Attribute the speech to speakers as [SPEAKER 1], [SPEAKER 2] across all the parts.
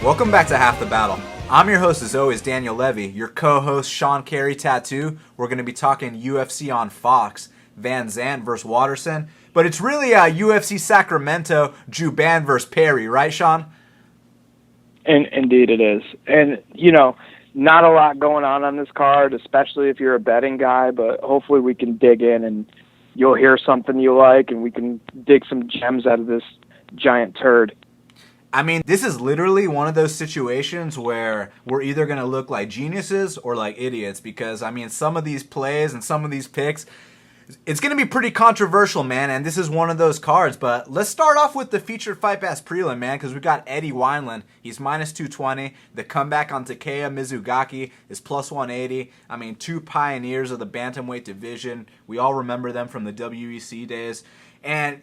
[SPEAKER 1] Welcome back to Half the Battle. I'm your host, as always, Daniel Levi. Your co-host, Sean Carey, Tattoo. We're going to be talking UFC on Fox, VanZant versus Waterson. But it's really UFC Sacramento, Juban versus Perry, right, Sean?
[SPEAKER 2] Indeed it is. And, not a lot going on this card, especially if you're a betting guy, but hopefully we can dig in and you'll hear something you like and we can dig some gems out of this giant turd.
[SPEAKER 1] I mean, this is literally one of those situations where we're either going to look like geniuses or like idiots because, I mean, some of these plays and some of these picks, it's going to be pretty controversial, man, and this is one of those cards. But let's start off with the featured Fight Pass prelim, man, because we got Eddie Wineland. He's minus 220. The comeback on Takeya Mizugaki is plus 180. I mean, two pioneers of the bantamweight division. We all remember them from the WEC days. And,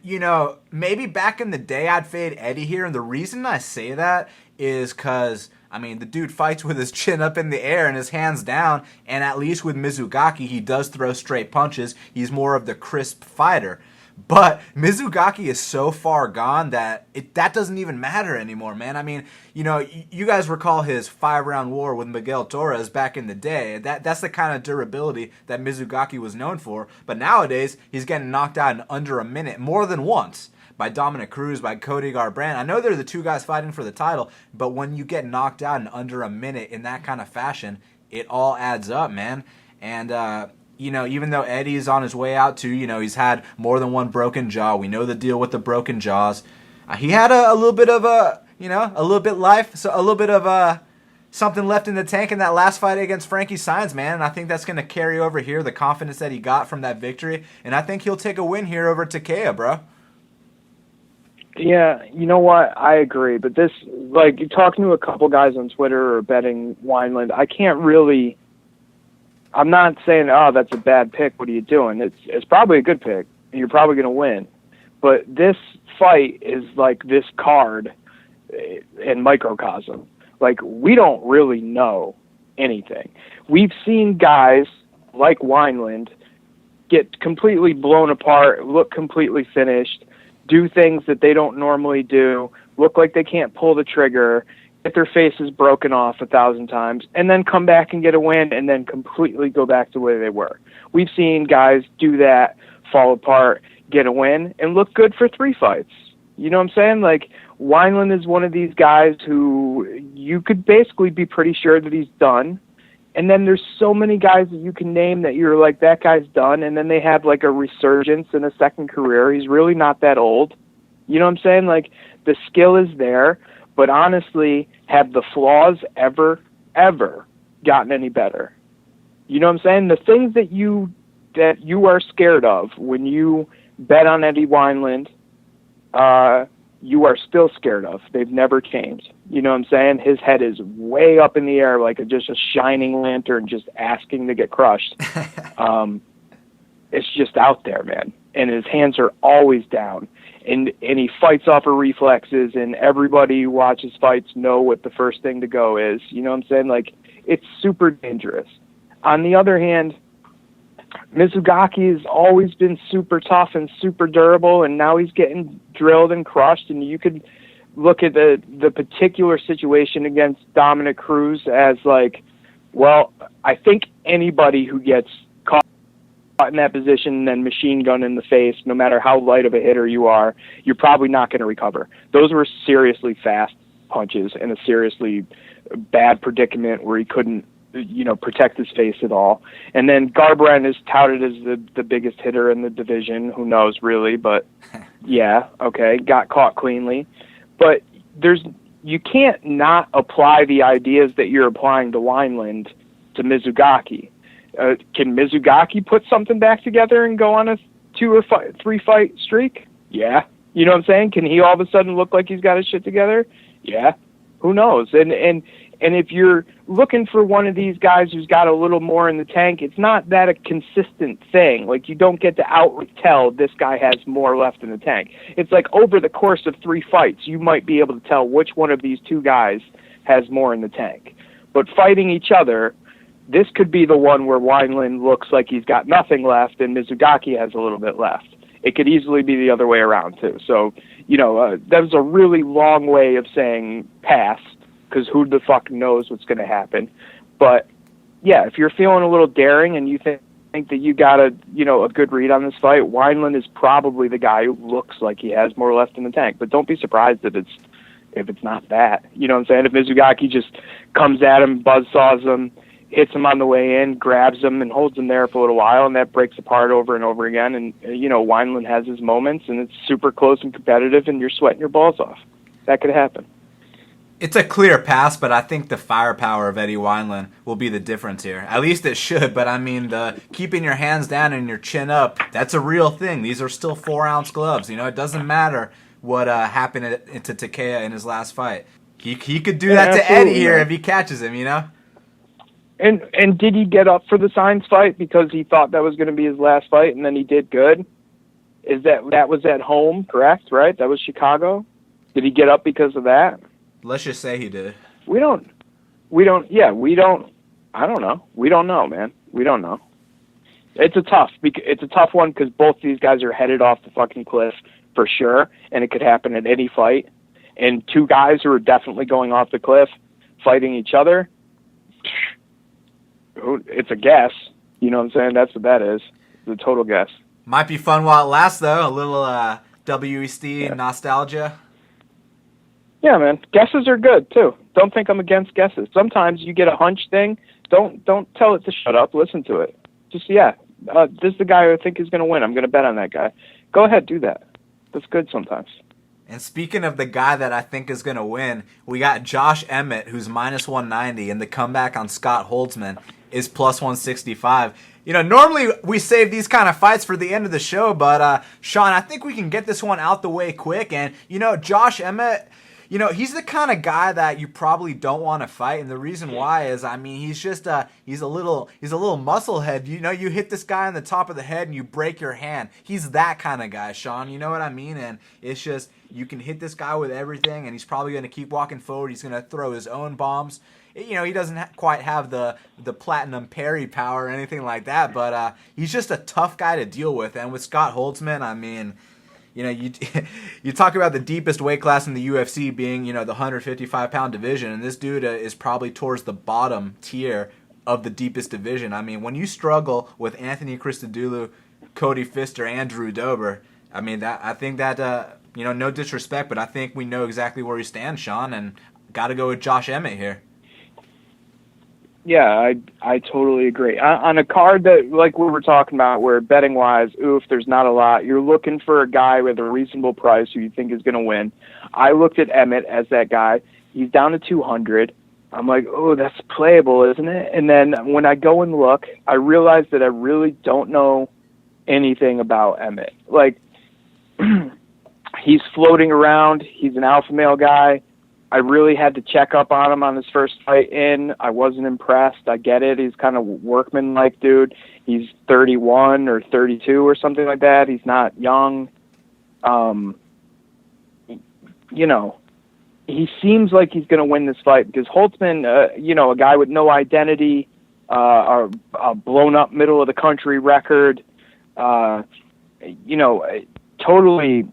[SPEAKER 1] maybe back in the day I'd fade Eddie here, and the reason I say that is because, I mean, the dude fights with his chin up in the air and his hands down, and at least with Mizugaki, he does throw straight punches. He's more of the crisp fighter. But Mizugaki is so far gone that that doesn't even matter anymore, man. I mean, you guys recall his 5-round war with Miguel Torres back in the day. That's the kind of durability that Mizugaki was known for. But nowadays, he's getting knocked out in under a minute more than once by Dominic Cruz, by Cody Garbrandt. I know they're the two guys fighting for the title, but when you get knocked out in under a minute in that kind of fashion, it all adds up, man. And, even though Eddie's on his way out too, he's had more than one broken jaw. We know the deal with the broken jaws. He had a little bit of a little bit of something left in the tank in that last fight against Frankie Saenz, man. And I think that's going to carry over here, the confidence that he got from that victory. And I think he'll take a win here over Takeya, bro.
[SPEAKER 2] Yeah, you know what? I agree. But this, you're talking to a couple guys on Twitter or betting Wineland, I'm not saying, oh, that's a bad pick. What are you doing? It's probably a good pick. And you're probably going to win. But this fight is like this card in microcosm. We don't really know anything. We've seen guys like Wineland get completely blown apart, look completely finished, do things that they don't normally do, look like they can't pull the trigger, get their faces broken off 1,000 times, and then come back and get a win and then completely go back to where they were. We've seen guys do that, fall apart, get a win, and look good for 3 fights. You know what I'm saying? Wineland is one of these guys who you could basically be pretty sure that he's done. And then there's so many guys that you can name that you're like, that guy's done, and then they have a resurgence in a second career. He's really not that old. You know what I'm saying? The skill is there. But honestly, have the flaws ever gotten any better? You know what I'm saying? The things that you are scared of when you bet on Eddie Wineland, you are still scared of. They've never changed. You know what I'm saying? His head is way up in the air like just a shining lantern just asking to get crushed. It's just out there, man. And his hands are always down. And he fights off of reflexes, and everybody who watches fights know what the first thing to go is. You know what I'm saying? It's super dangerous. On the other hand, Mizugaki has always been super tough and super durable, and now he's getting drilled and crushed. And you could look at the particular situation against Dominic Cruz as I think anybody who gets caught in that position and then machine gun in the face, no matter how light of a hitter you are, you're probably not going to recover. Those were seriously fast punches in a seriously bad predicament where he couldn't, protect his face at all. And then Garbrandt is touted as the biggest hitter in the division. Who knows, really? But yeah, okay, got caught cleanly. But you can't not apply the ideas that you're applying to Wineland to Mizugaki. Can Mizugaki put something back together and go on a 2 or 3 fight streak? Yeah. You know what I'm saying? Can he all of a sudden look like he's got his shit together? Yeah. Who knows? And if you're looking for one of these guys who's got a little more in the tank, it's not that a consistent thing. You don't get to outright tell this guy has more left in the tank. It's over the course of 3 fights, you might be able to tell which one of these 2 guys has more in the tank. But fighting each other, this could be the one where Wineland looks like he's got nothing left and Mizugaki has a little bit left. It could easily be the other way around, too. So, that was a really long way of saying pass. because who the fuck knows what's going to happen. But yeah, if you're feeling a little daring and you think that you got a good read on this fight, Wineland is probably the guy who looks like he has more left in the tank. But don't be surprised if it's not that. You know what I'm saying? If Mizugaki just comes at him, buzzsaws him, hits him on the way in, grabs him, and holds him there for a little while, and that breaks apart over and over again. And, Wineland has his moments, and it's super close and competitive, and you're sweating your balls off. That could happen.
[SPEAKER 1] It's a clear pass, but I think the firepower of Eddie Wineland will be the difference here. At least it should, but I mean, the keeping your hands down and your chin up, that's a real thing. These are still 4-ounce gloves. It doesn't matter what happened to Takea in his last fight. He could do that to Eddie here if he catches him,
[SPEAKER 2] And did he get up for the Sainz fight because he thought that was going to be his last fight, and then he did good? That was at home, correct? Right? That was Chicago. Did he get up because of that?
[SPEAKER 1] Let's just say he did.
[SPEAKER 2] I don't know. We don't know, man. We don't know. It's a tough one because both these guys are headed off the fucking cliff for sure, and it could happen at any fight. And two guys who are definitely going off the cliff fighting each other, it's a guess. You know what I'm saying? That's what that is. It's a total guess.
[SPEAKER 1] Might be fun while it lasts, though. A little WEC nostalgia.
[SPEAKER 2] Yeah, man. Guesses are good, too. Don't think I'm against guesses. Sometimes you get a hunch thing. Don't tell it to shut up. Listen to it. Just, this is the guy who I think is going to win. I'm going to bet on that guy. Go ahead, do that. That's good sometimes.
[SPEAKER 1] And speaking of the guy that I think is going to win, we got Josh Emmett, who's minus 190, and the comeback on Scott Holtzman is plus 165. Normally we save these kind of fights for the end of the show, but Sean, I think we can get this one out the way quick. And, Josh Emmett, he's the kind of guy that you probably don't want to fight, and the reason why is, he's just he's a little musclehead. You hit this guy on the top of the head and you break your hand. He's that kind of guy, Sean. You know what I mean? And it's just, you can hit this guy with everything, and he's probably going to keep walking forward. He's going to throw his own bombs. He doesn't quite have the platinum parry power or anything like that, but he's just a tough guy to deal with. And with Scott Holtzman, you talk about the deepest weight class in the UFC being, the 155-pound division, and this dude is probably towards the bottom tier of the deepest division. When you struggle with Anthony Christodoulou, Cody Pfister, and Drew Dober, I think that no disrespect, but I think we know exactly where he stands, Sean, and got to go with Josh Emmett here.
[SPEAKER 2] Yeah, I totally agree. On a card that, like we were talking about, where betting-wise, there's not a lot, you're looking for a guy with a reasonable price who you think is going to win. I looked at Emmett as that guy. He's down to 200. I'm like, that's playable, isn't it? And then when I go and look, I realize that I really don't know anything about Emmett. Like, he's floating around. He's an alpha male guy. I really had to check up on him on his first fight in. I wasn't impressed. I get it. He's kind of workman-like dude. He's 31 or 32 or something like that. He's not young. He seems like he's going to win this fight because Holtzman, a guy with no identity, a blown-up middle-of-the-country record, totally,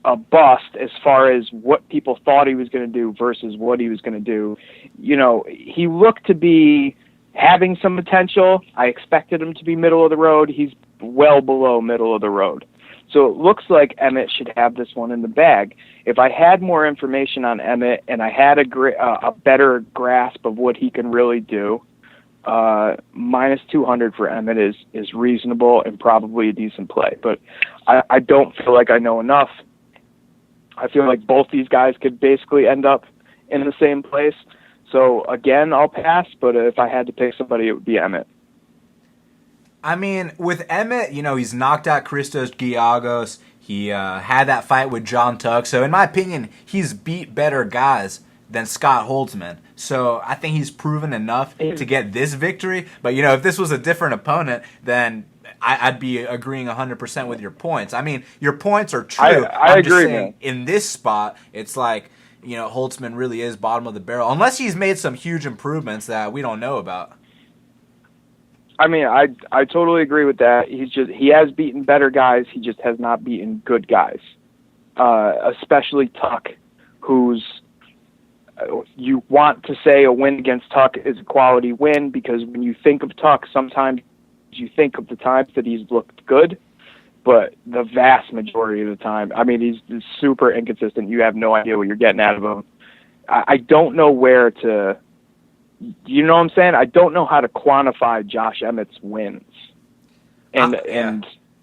[SPEAKER 2] a bust as far as what people thought he was going to do versus what he was going to do. He looked to be having some potential. I expected him to be middle of the road. He's well below middle of the road. So it looks like Emmett should have this one in the bag. If I had more information on Emmett and I had a better grasp of what he can really do, minus 200 for Emmett is reasonable and probably a decent play. But I don't feel like I know enough. I feel like both these guys could basically end up in the same place. So, again, I'll pass, but if I had to pick somebody, it would be Emmett.
[SPEAKER 1] With Emmett, he's knocked out Christos Giagos. He had that fight with John Tuck. So, in my opinion, he's beat better guys than Scott Holtzman. So, I think he's proven enough to get this victory. But, if this was a different opponent, then I'd be agreeing 100% with your points. Your points are true.
[SPEAKER 2] I agree, just saying, man.
[SPEAKER 1] In this spot, it's like, Holtzman really is bottom of the barrel. Unless he's made some huge improvements that we don't know about.
[SPEAKER 2] I totally agree with that. He has beaten better guys. He just has not beaten good guys. Especially Tuck, who's you want to say a win against Tuck is a quality win, because when you think of Tuck, sometimes you think of the times that he's looked good, but the vast majority of the time, I mean, he's super inconsistent. You have no idea what you're getting out of him. I don't know where to, you know what I'm saying? I don't know how to quantify Josh Emmett's wins. And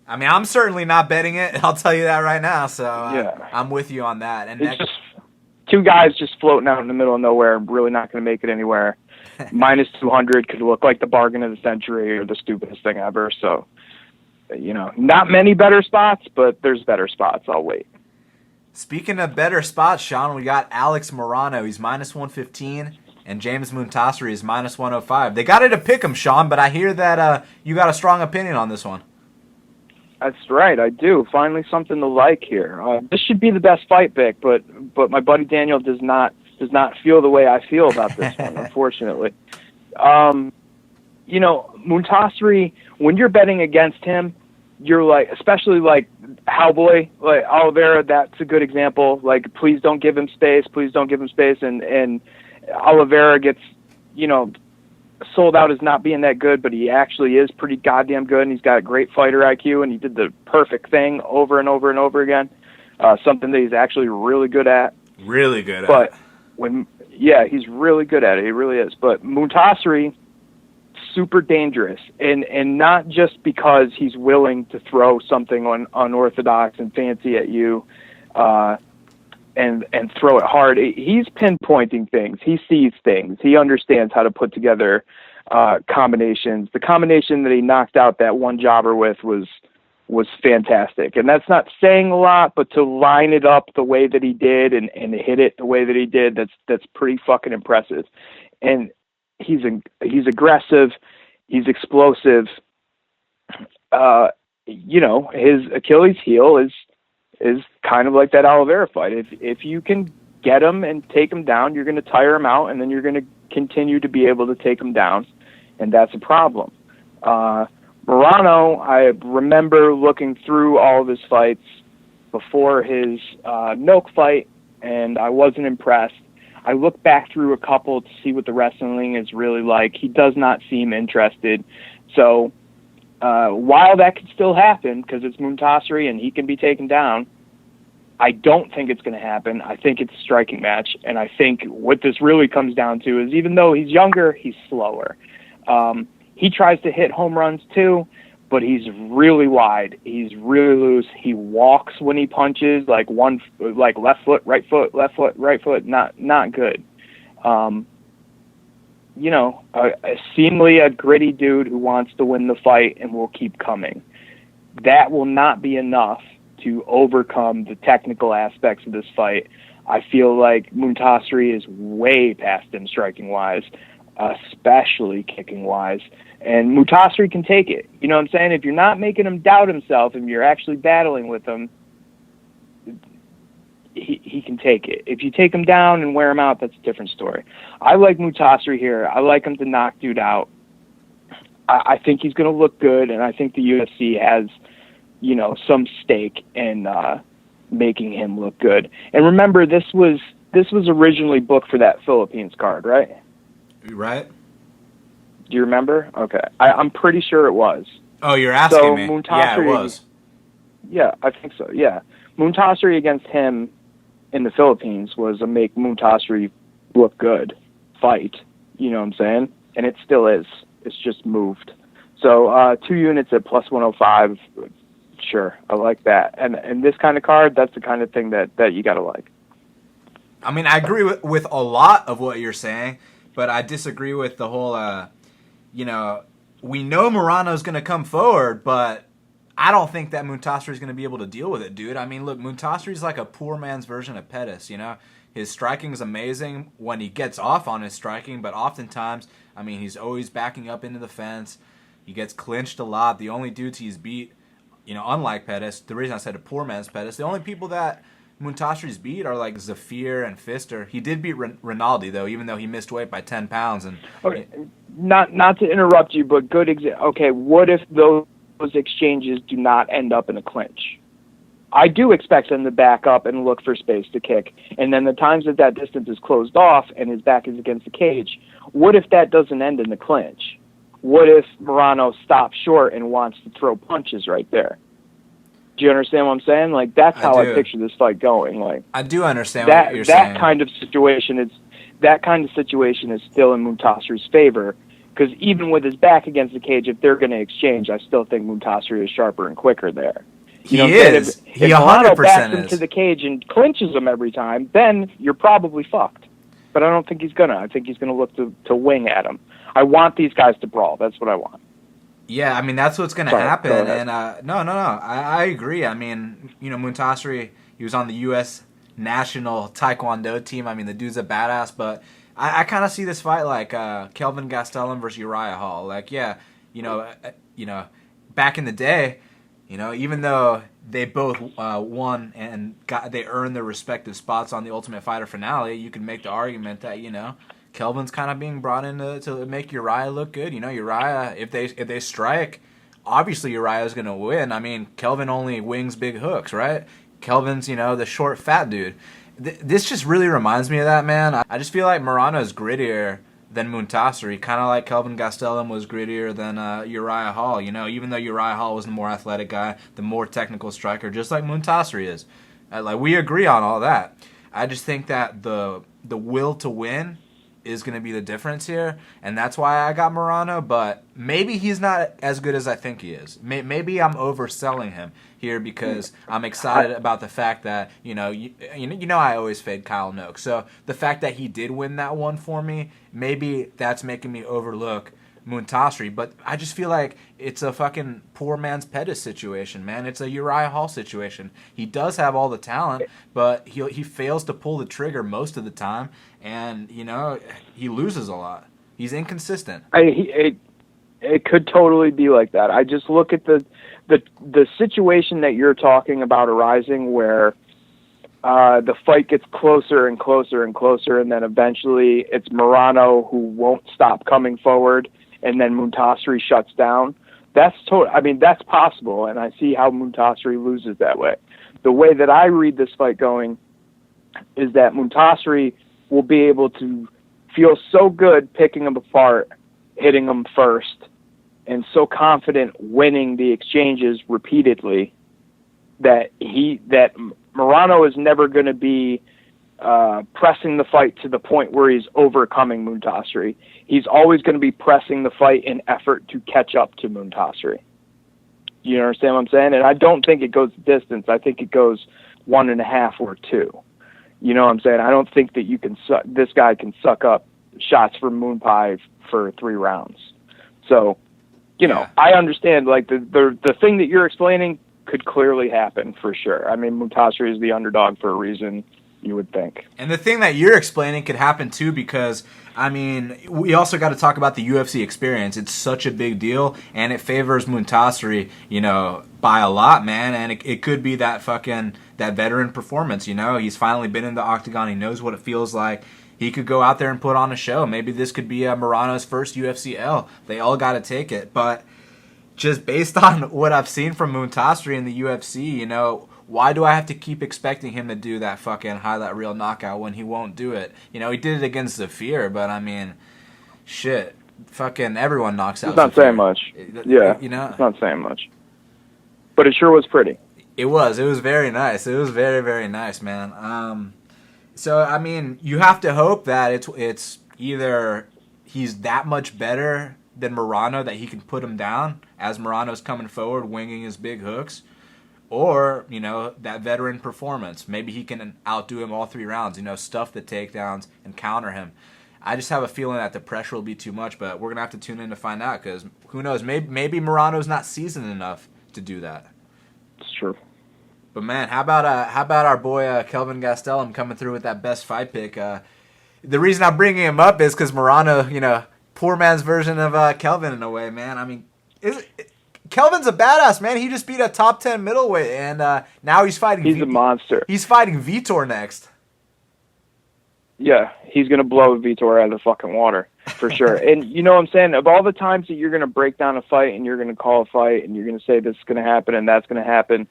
[SPEAKER 1] I mean, I'm certainly not betting it. I'll tell you that right now. So
[SPEAKER 2] yeah.
[SPEAKER 1] I'm with you on that. And
[SPEAKER 2] it's just two guys just floating out in the middle of nowhere, really not going to make it anywhere. Minus 200 could look like the bargain of the century or the stupidest thing ever. So, you know, not many better spots, but there's better spots. I'll wait.
[SPEAKER 1] Speaking of better spots, Sean, we got Alex Morano. He's minus 115, and James Muntasiri is minus 105. They got it to pick him, Sean, but I hear that you got a strong opinion on this one.
[SPEAKER 2] That's right, I do. Finally, something to like here. This should be the best fight pick, but my buddy Daniel does not feel the way I feel about this one, unfortunately. You know, Muntasiri, when you're betting against him, you're like, especially like Cowboy, like Oliveira, that's a good example. Like, please don't give him space, and Oliveira gets, you know, sold out as not being that good, but he actually is pretty goddamn good, and he's got a great fighter IQ, and he did the perfect thing over and over and over again. Something that he's actually really good at.
[SPEAKER 1] Really good at.
[SPEAKER 2] But he's really good at it. He really is. But Muntasiri, super dangerous, and not just because he's willing to throw something unorthodox and fancy at you, and throw it hard. He's pinpointing things. He sees things. He understands how to put together combinations. The combination that he knocked out that one jobber with was fantastic. And that's not saying a lot, but to line it up the way that he did and hit it the way that he did, that's pretty fucking impressive. And he's aggressive. He's explosive. You know, his Achilles heel is kind of like that Oliveira fight. If you can get him and take him down, you're going to tire him out, and then you're going to continue to be able to take him down, and that's a problem. Morano, I remember looking through all of his fights before his Milk fight, and I wasn't impressed. I looked back through a couple to see what the wrestling is really like. He does not seem interested. So while that could still happen, because it's Muntasiri and he can be taken down, I don't think it's going to happen. I think it's a striking match, and I think what this really comes down to is, even though he's younger, he's slower. He tries to hit home runs too, but he's really wide. He's really loose. He walks when he punches, like left foot, right foot, left foot, right foot. Not good. You know, seemingly a gritty dude who wants to win the fight and will keep coming. That will not be enough to overcome the technical aspects of this fight. I feel like Muntasiri is way past him striking-wise, especially kicking-wise. And Muntasiri can take it. You know what I'm saying? If you're not making him doubt himself and you're actually battling with him, he can take it. If you take him down and wear him out, that's a different story. I like Muntasiri here. I like him to knock dude out. I think he's going to look good, and I think the UFC has, you know, some stake in making him look good. And remember, this was originally booked for that Philippines card, right?
[SPEAKER 1] Right.
[SPEAKER 2] Do you remember? Okay. I'm pretty sure it was.
[SPEAKER 1] Oh, you're asking me. Yeah, it was.
[SPEAKER 2] Yeah, I think so, yeah. Muntasiri against him in the Philippines was a make Muntasiri look good fight. You know what I'm saying? And it still is. It's just moved. So 2 units at plus 105, sure, I like that. And this kind of card, that's the kind of thing that you got to like.
[SPEAKER 1] I mean, I agree with a lot of what you're saying, but I disagree with the whole, you know, we know Morano's going to come forward, but I don't think that Muntasiri's going to be able to deal with it, dude. I mean, look, Muntasiri's like a poor man's version of Pettis, you know? His striking is amazing when he gets off on his striking, but oftentimes, I mean, he's always backing up into the fence. He gets clinched a lot. The only dudes he's beat, you know, unlike Pettis, the reason I said a poor man's Pettis, the only people that Muntasiri's beat are like Zafir and Pfister. He did beat Rinaldi, though, even though he missed weight by 10 pounds. And
[SPEAKER 2] okay, not to interrupt you, but good example. Okay, what if those exchanges do not end up in a clinch? I do expect him to back up and look for space to kick. And then the times that distance is closed off and his back is against the cage, what if that doesn't end in the clinch? What if Morono stops short and wants to throw punches right there? Do you understand what I'm saying? Like, that's how I picture this fight going. Like,
[SPEAKER 1] I do understand what you're saying.
[SPEAKER 2] That kind of situation is still in Muntasri's favor, because even with his back against the cage, if they're going to exchange, I still think Muntasri is sharper and quicker there.
[SPEAKER 1] He is. If
[SPEAKER 2] Morono backs him to the cage and clinches him every time, then you're probably fucked. But I don't think he's gonna. I think he's gonna look to wing at him. I want these guys to brawl. That's what I want.
[SPEAKER 1] Yeah, I mean, that's what's going to happen. And no, I agree. I mean, Muntasri, he was on the U.S. national taekwondo team. I mean, the dude's a badass, but I kind of see this fight like Kelvin Gastelum versus Uriah Hall. Like, back in the day, even though they both won and they earned their respective spots on the Ultimate Fighter finale, you can make the argument that, Kelvin's kind of being brought in to make Uriah look good. Uriah, if they strike, obviously Uriah's going to win. I mean, Kelvin only wings big hooks, right? Kelvin's, the short, fat dude. This just really reminds me of that, man. I just feel like Morono's grittier than Muntasri, kind of like Kelvin Gastelum was grittier than Uriah Hall. Even though Uriah Hall was the more athletic guy, the more technical striker, just like Muntasri is. We agree on all that. I just think that the will to win is going to be the difference here, and that's why I got Morono, but maybe he's not as good as I think he is. Maybe I'm overselling him here because I'm excited about the fact that, I always fade Kyle Noak. So the fact that he did win that one for me, maybe that's making me overlook Muntasri, but I just feel like it's a fucking poor man's Pettis situation, man. It's a Uriah Hall situation. He does have all the talent, but he fails to pull the trigger most of the time, and he loses a lot. He's inconsistent.
[SPEAKER 2] It could totally be like that. I just look at the situation that you're talking about arising, where the fight gets closer and closer and closer, and then eventually it's Morono who won't stop coming forward, and then Muntasri shuts down. That's possible, and I see how Muntasri loses that way. The way that I read this fight going is that Muntasri will be able to feel so good picking him apart, hitting him first, and so confident winning the exchanges repeatedly that Morono is never going to be pressing the fight to the point where he's overcoming Muntasri. He's always going to be pressing the fight in effort to catch up to Muntasri. You understand what I'm saying? And I don't think it goes distance. I think it goes 1.5 or 2. You know what I'm saying? I don't think that this guy can suck up shots from Moon Pie for 3 rounds. So, I understand, like, the thing that you're explaining could clearly happen for sure. I mean, Muntasri is the underdog for a reason, you would think.
[SPEAKER 1] And the thing that you're explaining could happen too, because we also got to talk about the UFC experience. It's such a big deal, and it favors Muntasri, by a lot, man. And it could be that veteran performance. He's finally been in the octagon. He knows what it feels like. He could go out there and put on a show. Maybe this could be Morono's first UFC L. They all got to take it, but just based on what I've seen from Muntasri in the UFC, why do I have to keep expecting him to do that fucking highlight reel knockout when he won't do it? He did it against Zafir, but shit, fucking everyone knocks out.
[SPEAKER 2] It's not
[SPEAKER 1] Zafir.
[SPEAKER 2] Saying much. Yeah, it's not saying much. But it sure was pretty.
[SPEAKER 1] It was very nice. It was very, very nice, man. So you have to hope that it's either he's that much better than Morono that he can put him down as Morono's coming forward, winging his big hooks. Or, that veteran performance. Maybe he can outdo him all 3 rounds, stuff the takedowns and counter him. I just have a feeling that the pressure will be too much, but we're going to have to tune in to find out, because who knows, maybe Morono's not seasoned enough to do that.
[SPEAKER 2] It's true.
[SPEAKER 1] But man, how about our boy Kelvin Gastelum coming through with that best fight pick? The reason I'm bringing him up is because Morono, poor man's version of Kelvin in a way, man. Kelvin's a badass, man. He just beat a top 10 middleweight, and now he's fighting.
[SPEAKER 2] He's a monster.
[SPEAKER 1] He's fighting Vitor next.
[SPEAKER 2] Yeah, he's gonna blow Vitor out of the fucking water for sure. And you know what I'm saying? Of all the times that you're gonna break down a fight and you're gonna call a fight and you're gonna say this is gonna happen and that's gonna happen,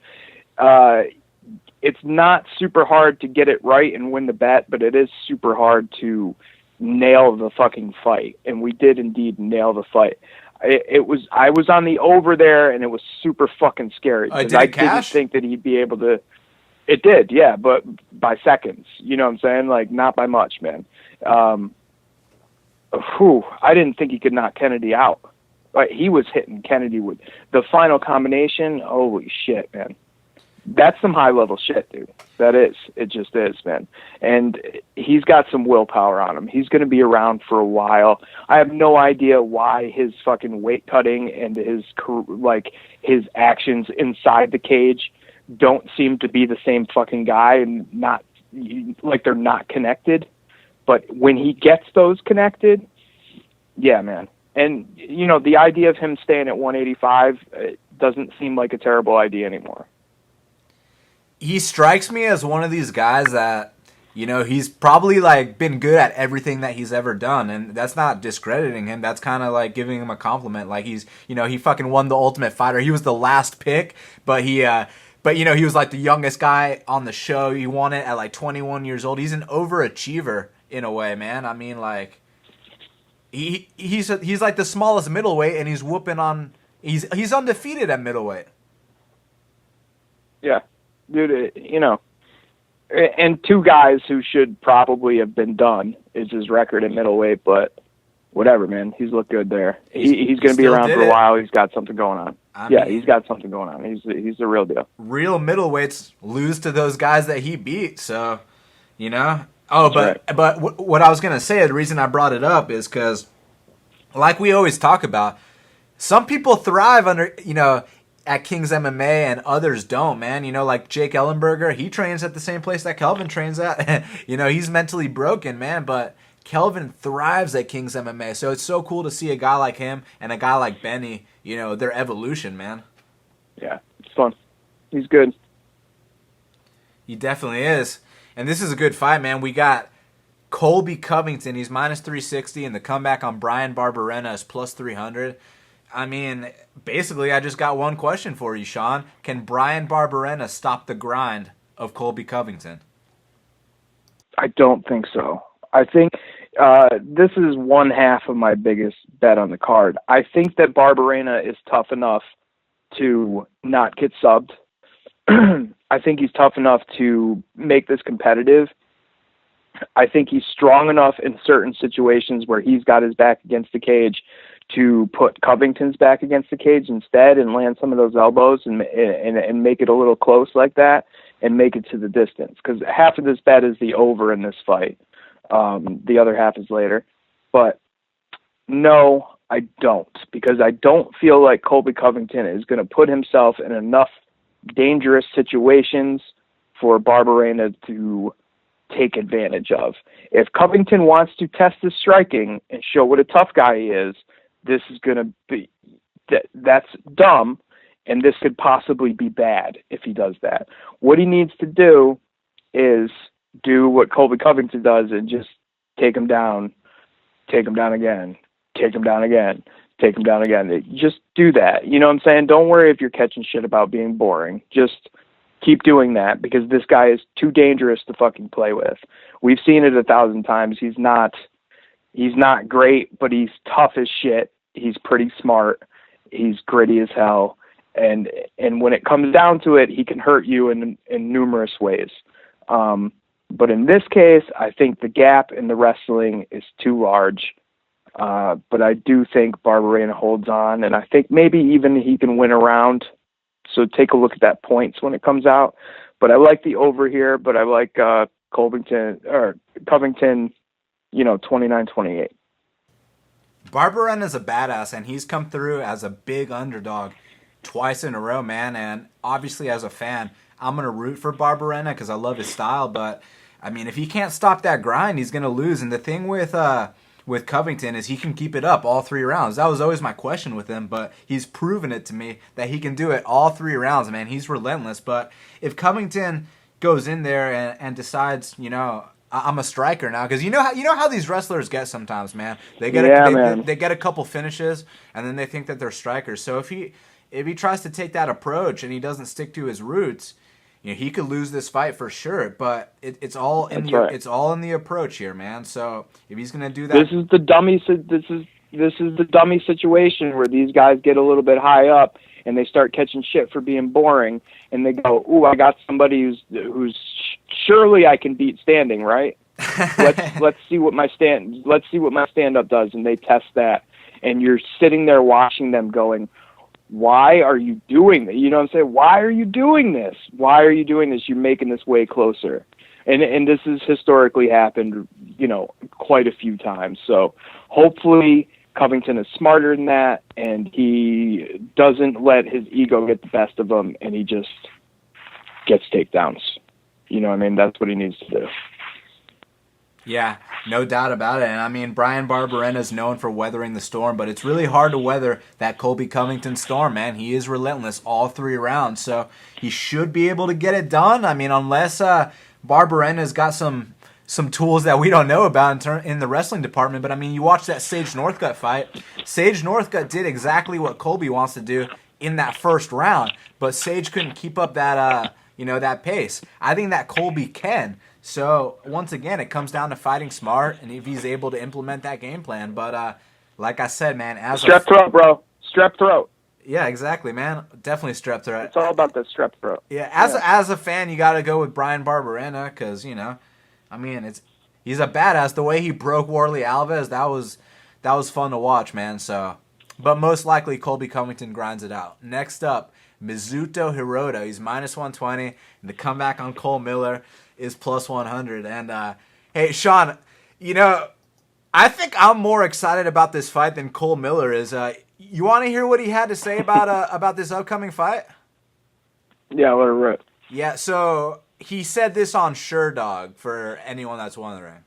[SPEAKER 2] it's not super hard to get it right and win the bet, but it is super hard to nail the fucking fight. And we did indeed nail the fight. I was on the over there, and it was super fucking scary because I didn't think that he'd be able to. It did, yeah, but by seconds. You know what I'm saying? Like, not by much, man. I didn't think he could knock Kennedy out. Like, he was hitting Kennedy with the final combination. Holy shit, man. That's some high-level shit, dude. That is. It just is, man. And he's got some willpower on him. He's going to be around for a while. I have no idea why his fucking weight cutting and his actions inside the cage don't seem to be the same fucking guy, and not like they're not connected. But when he gets those connected, yeah, man. And, you know, the idea of him staying at 185 doesn't seem like a terrible idea anymore.
[SPEAKER 1] He strikes me as one of these guys that, you know, he's probably like been good at everything that he's ever done, and that's not discrediting him. That's kind of like giving him a compliment. Like, he's, you know, he fucking won the Ultimate Fighter. He was the last pick, but he was like the youngest guy on the show. He won it at like 21 years old. He's an overachiever in a way, man. I mean, like, he's like the smallest middleweight, and he's whooping on. He's undefeated at middleweight.
[SPEAKER 2] Yeah. Dude, you know, and two guys who should probably have been done is his record at middleweight, but whatever, man. He's looked good there. He's going to be around for a while. He's got something going on. I mean, he's got something going on. He's the real deal.
[SPEAKER 1] Real middleweights lose to those guys that he beat, so, you know. Oh, but what I was going to say, the reason I brought it up is because, like we always talk about, some people thrive under, you know, at King's MMA and others don't, man. You know, like Jake Ellenberger, he trains at the same place that Kelvin trains at. You know, he's mentally broken, man, but Kelvin thrives at King's MMA. So it's so cool to see a guy like him and a guy like Benny, you know, their evolution, man.
[SPEAKER 2] Yeah, it's fun. He's good.
[SPEAKER 1] He definitely is. And this is a good fight, man. We got Colby Covington. He's minus 360, and the comeback on Brian Barberena is plus 300. I mean, basically, I just got one question for you, Sean. Can Brian Barberena stop the grind of Colby Covington?
[SPEAKER 2] I don't think so. I think this is one half of my biggest bet on the card. I think that Barberena is tough enough to not get subbed. I think he's tough enough to make this competitive. I think he's strong enough in certain situations where he's got his back against the cage to put Covington's back against the cage instead and land some of those elbows and make it a little close like that and make it to the distance. Because half of this bet is the over in this fight. The other half is later. But no, I don't. Because I don't feel like Colby Covington is going to put himself in enough dangerous situations for Barberena to take advantage of. If Covington wants to test his striking and show what a tough guy he is, this is going to be, that's dumb, and this could possibly be bad if he does that. What he needs to do is do what Colby Covington does and just take him down again, take him down again, take him down again. Just do that. You know what I'm saying? Don't worry if you're catching shit about being boring. Just keep doing that, because this guy is too dangerous to fucking play with. We've seen it 1,000 times. He's not great, but he's tough as shit. He's pretty smart. He's gritty as hell. And when it comes down to it, he can hurt you in numerous ways. But in this case, I think the gap in the wrestling is too large. But I do think Barberena holds on, and I think maybe even he can win a round. So take a look at that points when it comes out. But I like the over here, but I like Covington, 29-28.
[SPEAKER 1] Barberena's a badass, and he's come through as a big underdog twice in a row, man. And obviously, as a fan, I'm going to root for Barberena because I love his style. But, I mean, if he can't stop that grind, he's going to lose. And the thing with Covington is he can keep it up all 3 rounds. That was always my question with him, but he's proven it to me that he can do it all 3 rounds, man. He's relentless. But if Covington goes in there and decides, you know, I'm a striker now, because you know how these wrestlers get sometimes, man. They get they get a couple finishes and then they think that they're strikers. So if he tries to take that approach and he doesn't stick to his roots, he could lose this fight for sure. But it's all in it's all in the approach here, man. So if he's gonna do that,
[SPEAKER 2] this is the dummy situation where these guys get a little bit high up and they start catching shit for being boring, and they go, "Ooh, I got somebody who's surely I can beat standing, right? let's see what my stand up does," and they test that, and you're sitting there watching them going, "Why are you doing that?" You know what I'm saying? Why are you doing this? Why are you doing this? You're making this way closer. And this has historically happened, quite a few times. So hopefully Covington is smarter than that, and he doesn't let his ego get the best of him, and he just gets takedowns. You know what I mean? That's what he needs to do.
[SPEAKER 1] Yeah, no doubt about it. And I mean, Brian Barberena is known for weathering the storm, but it's really hard to weather that Colby Covington storm, man. He is relentless all 3 rounds, so he should be able to get it done. I mean, unless Barberena's got some tools that we don't know about in the wrestling department. But I mean, you watch that Sage Northcutt fight. Sage Northcutt did exactly what Colby wants to do in that first round, but Sage couldn't keep up that that pace. I think that Colby can. So once again, it comes down to fighting smart, and if he's able to implement that game plan. But like I said, man,
[SPEAKER 2] strep throat, bro, strep throat.
[SPEAKER 1] Yeah, exactly, man. Definitely strep throat.
[SPEAKER 2] It's all about the strep throat.
[SPEAKER 1] Yeah, as a fan, you got to go with Brian Barberena because I mean, he's a badass. The way he broke Warley Alves, that was fun to watch, man. So, but most likely Colby Covington grinds it out. Next up, Mizuto Hirota. He's -120, and the comeback on Cole Miller is +100. And hey, Sean, I think I'm more excited about this fight than Cole Miller is. You want to hear what he had to say about this upcoming fight?
[SPEAKER 2] Yeah, let her rip.
[SPEAKER 1] Yeah, so he said this on SureDog for anyone that's wondering.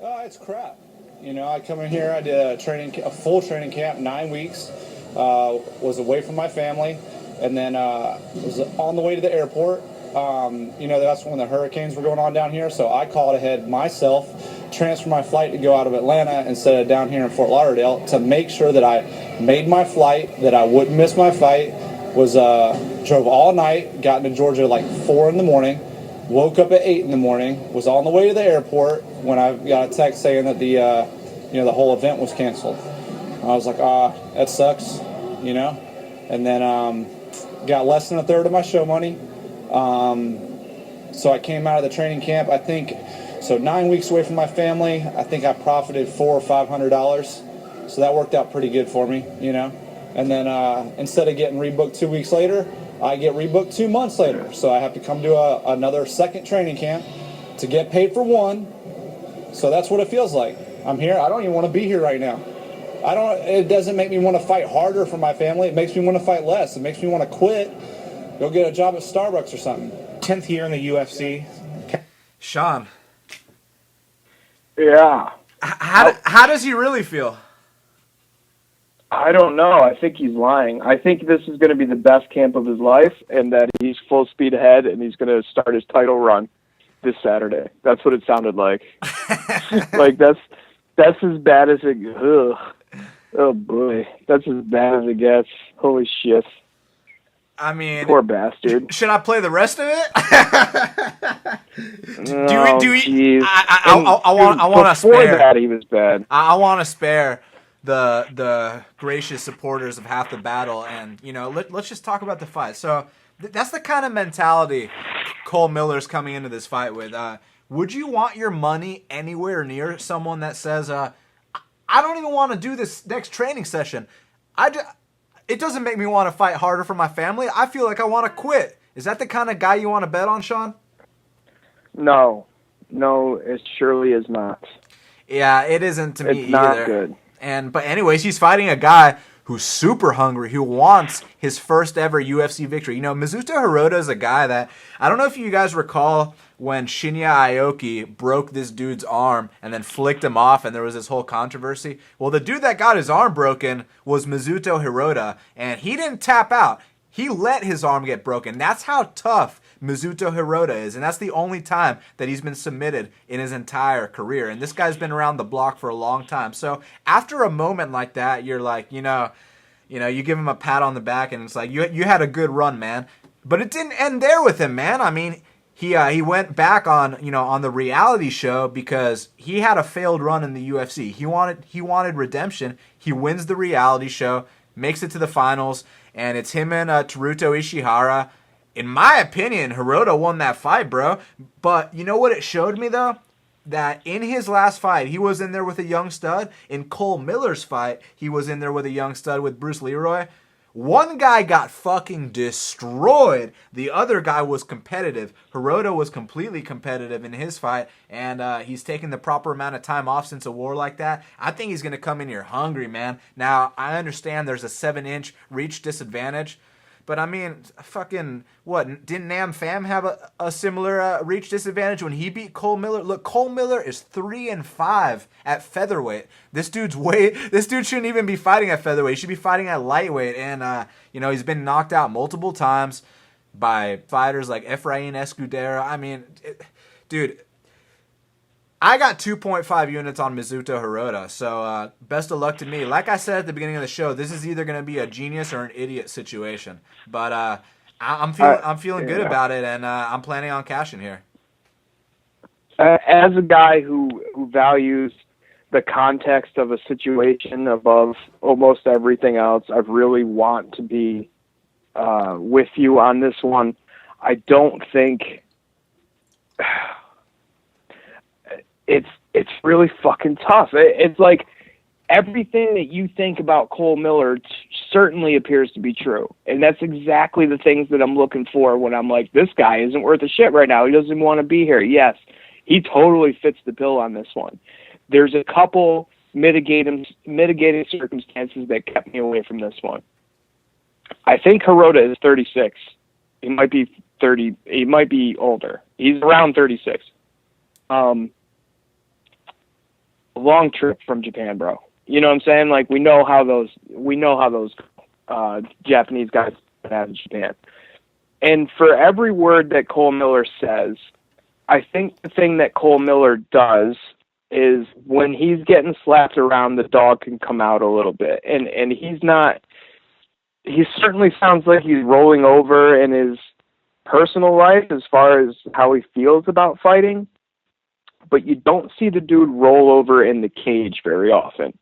[SPEAKER 3] Oh, it's crap. I come in here, I did a full training camp, 9 weeks, was away from my family, and then was on the way to the airport. That's when the hurricanes were going on down here, so I called ahead myself, transferred my flight to go out of Atlanta instead of down here in Fort Lauderdale to make sure that I made my flight, that I wouldn't miss my fight. Drove all night, got into Georgia like 4 in the morning, woke up at 8 in the morning, was on the way to the airport when I got a text saying that the whole event was canceled. I was like, that sucks, and then got less than a third of my show money. So I came out of the training camp, I think, 9 weeks away from my family. I think I profited $400 or $500. So that worked out pretty good for me, And then instead of getting rebooked 2 weeks later, I get rebooked 2 months later. So I have to come to another second training camp to get paid for one. So that's what it feels like. I'm here. I don't even want to be here right now. It doesn't make me want to fight harder for my family. It makes me want to fight less. It makes me want to quit, go get a job at Starbucks or something.
[SPEAKER 4] 10th year in the UFC.
[SPEAKER 1] Sean.
[SPEAKER 2] Yeah.
[SPEAKER 1] How does he really feel?
[SPEAKER 2] I don't know. I think he's lying. I think this is going to be the best camp of his life, and that he's full speed ahead, and he's going to start his title run this Saturday. That's what it sounded like. Like that's as bad as it. Ugh. Oh boy, that's as bad as it gets. Holy shit.
[SPEAKER 1] I mean,
[SPEAKER 2] poor bastard.
[SPEAKER 1] Should I play the rest of it? I want to spare.
[SPEAKER 2] Before that, he was bad.
[SPEAKER 1] I want to spare the gracious supporters of Half the Battle, and let's just talk about the fight. So that's the kind of mentality Cole Miller's coming into this fight with. Would you want your money anywhere near someone that says, "I don't even want to do this next training session. It doesn't make me want to fight harder for my family. I feel like I want to quit." Is that the kind of guy you want to bet on, Sean?
[SPEAKER 2] No, it surely is not.
[SPEAKER 1] Yeah, it isn't to me either.
[SPEAKER 2] It's not good.
[SPEAKER 1] But anyways, he's fighting a guy who's super hungry, who wants his first ever UFC victory. Mizuto Hirota is a guy that, I don't know if you guys recall when Shinya Aoki broke this dude's arm and then flicked him off, and there was this whole controversy. Well, the dude that got his arm broken was Mizuto Hirota, and he didn't tap out. He let his arm get broken. That's how tough Mizuto Hirota is, and that's the only time that he's been submitted in his entire career. And this guy's been around the block for a long time. So after a moment like that, you're like, you give him a pat on the back, and it's like, you had a good run, man. But it didn't end there with him, man. I mean, he went back on on the reality show because he had a failed run in the UFC. He wanted redemption. He wins the reality show, makes it to the finals, and it's him and Teruto Ishihara. In my opinion, Hirota won that fight, bro. But you know what it showed me though? That in his last fight, he was in there with a young stud. In Cole Miller's fight, he was in there with a young stud with Bruce Leroy. One guy got fucking destroyed. The other guy was competitive. Hirota was completely competitive in his fight, and he's taking the proper amount of time off since a war like that. I think he's going to come in here hungry, man. Now, I understand there's a 7-inch reach disadvantage, but I mean, fucking, what, didn't Nam Pham have a similar reach disadvantage when he beat Cole Miller? Look, Cole Miller is 3-5 at featherweight. This dude shouldn't even be fighting at featherweight. He should be fighting at lightweight. And, he's been knocked out multiple times by fighters like Efrain Escudero. I mean, dude, I got 2.5 units on Mizuto Hirota, so best of luck to me. Like I said at the beginning of the show, this is either going to be a genius or an idiot situation. But I'm feeling good about it, and I'm planning on cashing here.
[SPEAKER 2] As a guy who values the context of a situation above almost everything else, I really want to be with you on this one. I don't think it's really fucking tough. It's like everything that you think about Cole Miller certainly appears to be true. And that's exactly the things that I'm looking for when I'm like, this guy isn't worth a shit right now. He doesn't want to be here. Yes, he totally fits the bill on this one. There's a couple mitigating circumstances that kept me away from this one. I think Hirota is 36. He might be 30. He might be older. He's around 36. Long trip from Japan, bro. You know what I'm saying? Like, we know how those Japanese guys have in Japan. And for every word that Cole Miller says, I think the thing that Cole Miller does is when he's getting slapped around, the dog can come out a little bit. And he certainly sounds like he's rolling over in his personal life as far as how he feels about fighting. But you don't see the dude roll over in the cage very often.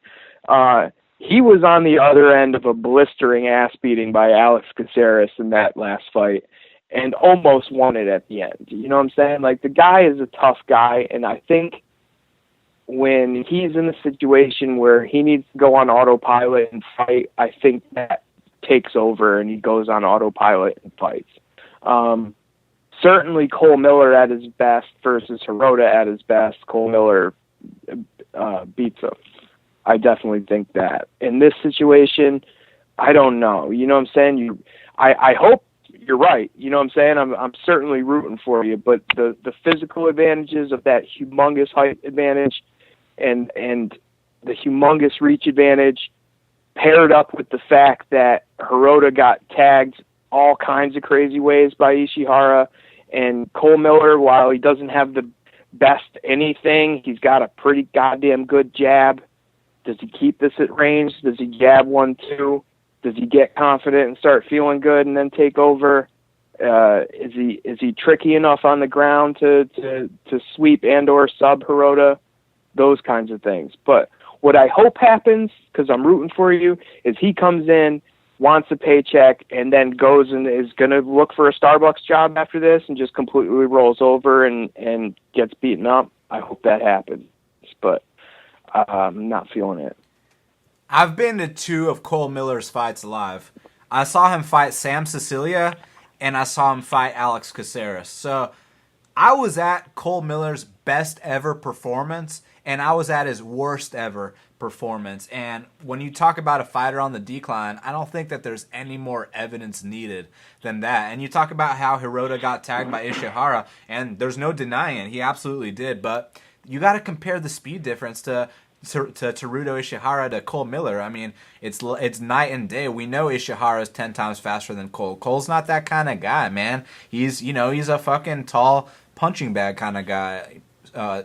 [SPEAKER 2] He was on the other end of a blistering ass beating by Alex Caceres in that last fight and almost won it at the end. You know what I'm saying? Like, the guy is a tough guy, and I think when he's in a situation where he needs to go on autopilot and fight, I think that takes over and he goes on autopilot and fights. Certainly Cole Miller at his best versus Hirota at his best, Cole Miller beats him. I definitely think that. In this situation, I don't know. You know what I'm saying? I hope you're right. You know what I'm saying? I'm certainly rooting for you, but the physical advantages of that humongous height advantage and the humongous reach advantage paired up with the fact that Hirota got tagged all kinds of crazy ways by Ishihara, and Cole Miller, while he doesn't have the best anything, he's got a pretty goddamn good jab. Does he keep this at range? Does he jab 1-2? Does he get confident and start feeling good and then take over? Is he tricky enough on the ground to sweep and or sub Hirota? Those kinds of things. But what I hope happens, because I'm rooting for you, is he comes in, wants a paycheck, and then goes and is going to look for a Starbucks job after this and just completely rolls over and gets beaten up. I hope that happens, but I'm not feeling it.
[SPEAKER 1] I've been to 2 of Cole Miller's fights live. I saw him fight Sam Sicilia, and I saw him fight Alex Caceres. So I was at Cole Miller's best ever performance, and I was at his worst ever performance. And when you talk about a fighter on the decline, I don't think that there's any more evidence needed than that. And you talk about how Hirota got tagged by Ishihara, and there's no denying it. He absolutely did. But you got to compare the speed difference to Teruto Ishihara to Cole Miller. I mean, it's night and day. We know Ishihara is 10 times faster than Cole. Cole's not that kind of guy, man. He's a fucking tall punching bag kind of guy.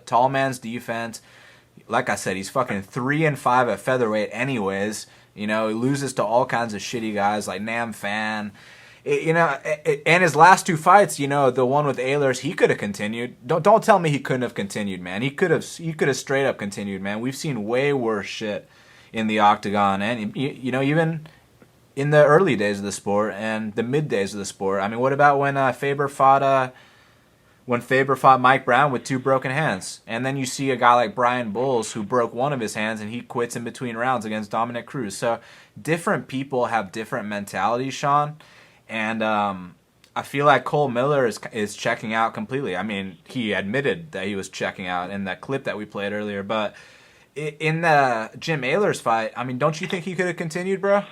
[SPEAKER 1] Tall man's defense. Like I said, he's fucking 3-5 at featherweight anyways. He loses to all kinds of shitty guys like Nam Phan. And his last two fights, the one with Ehlers, he could have continued. Don't tell me he couldn't have continued, man. He could have straight up continued, man. We've seen way worse shit in the octagon, and even in the early days of the sport and the mid days of the sport. I mean, what about when Faber fought Mike Brown with 2 broken hands, and then you see a guy like Brian Bulls who broke one of his hands and he quits in between rounds against Dominic Cruz. So different people have different mentalities, Sean. And I feel like Cole Miller is checking out completely. I mean, he admitted that he was checking out in that clip that we played earlier. But in the Jim Ehlers fight, I mean, don't you think he could have continued, bro?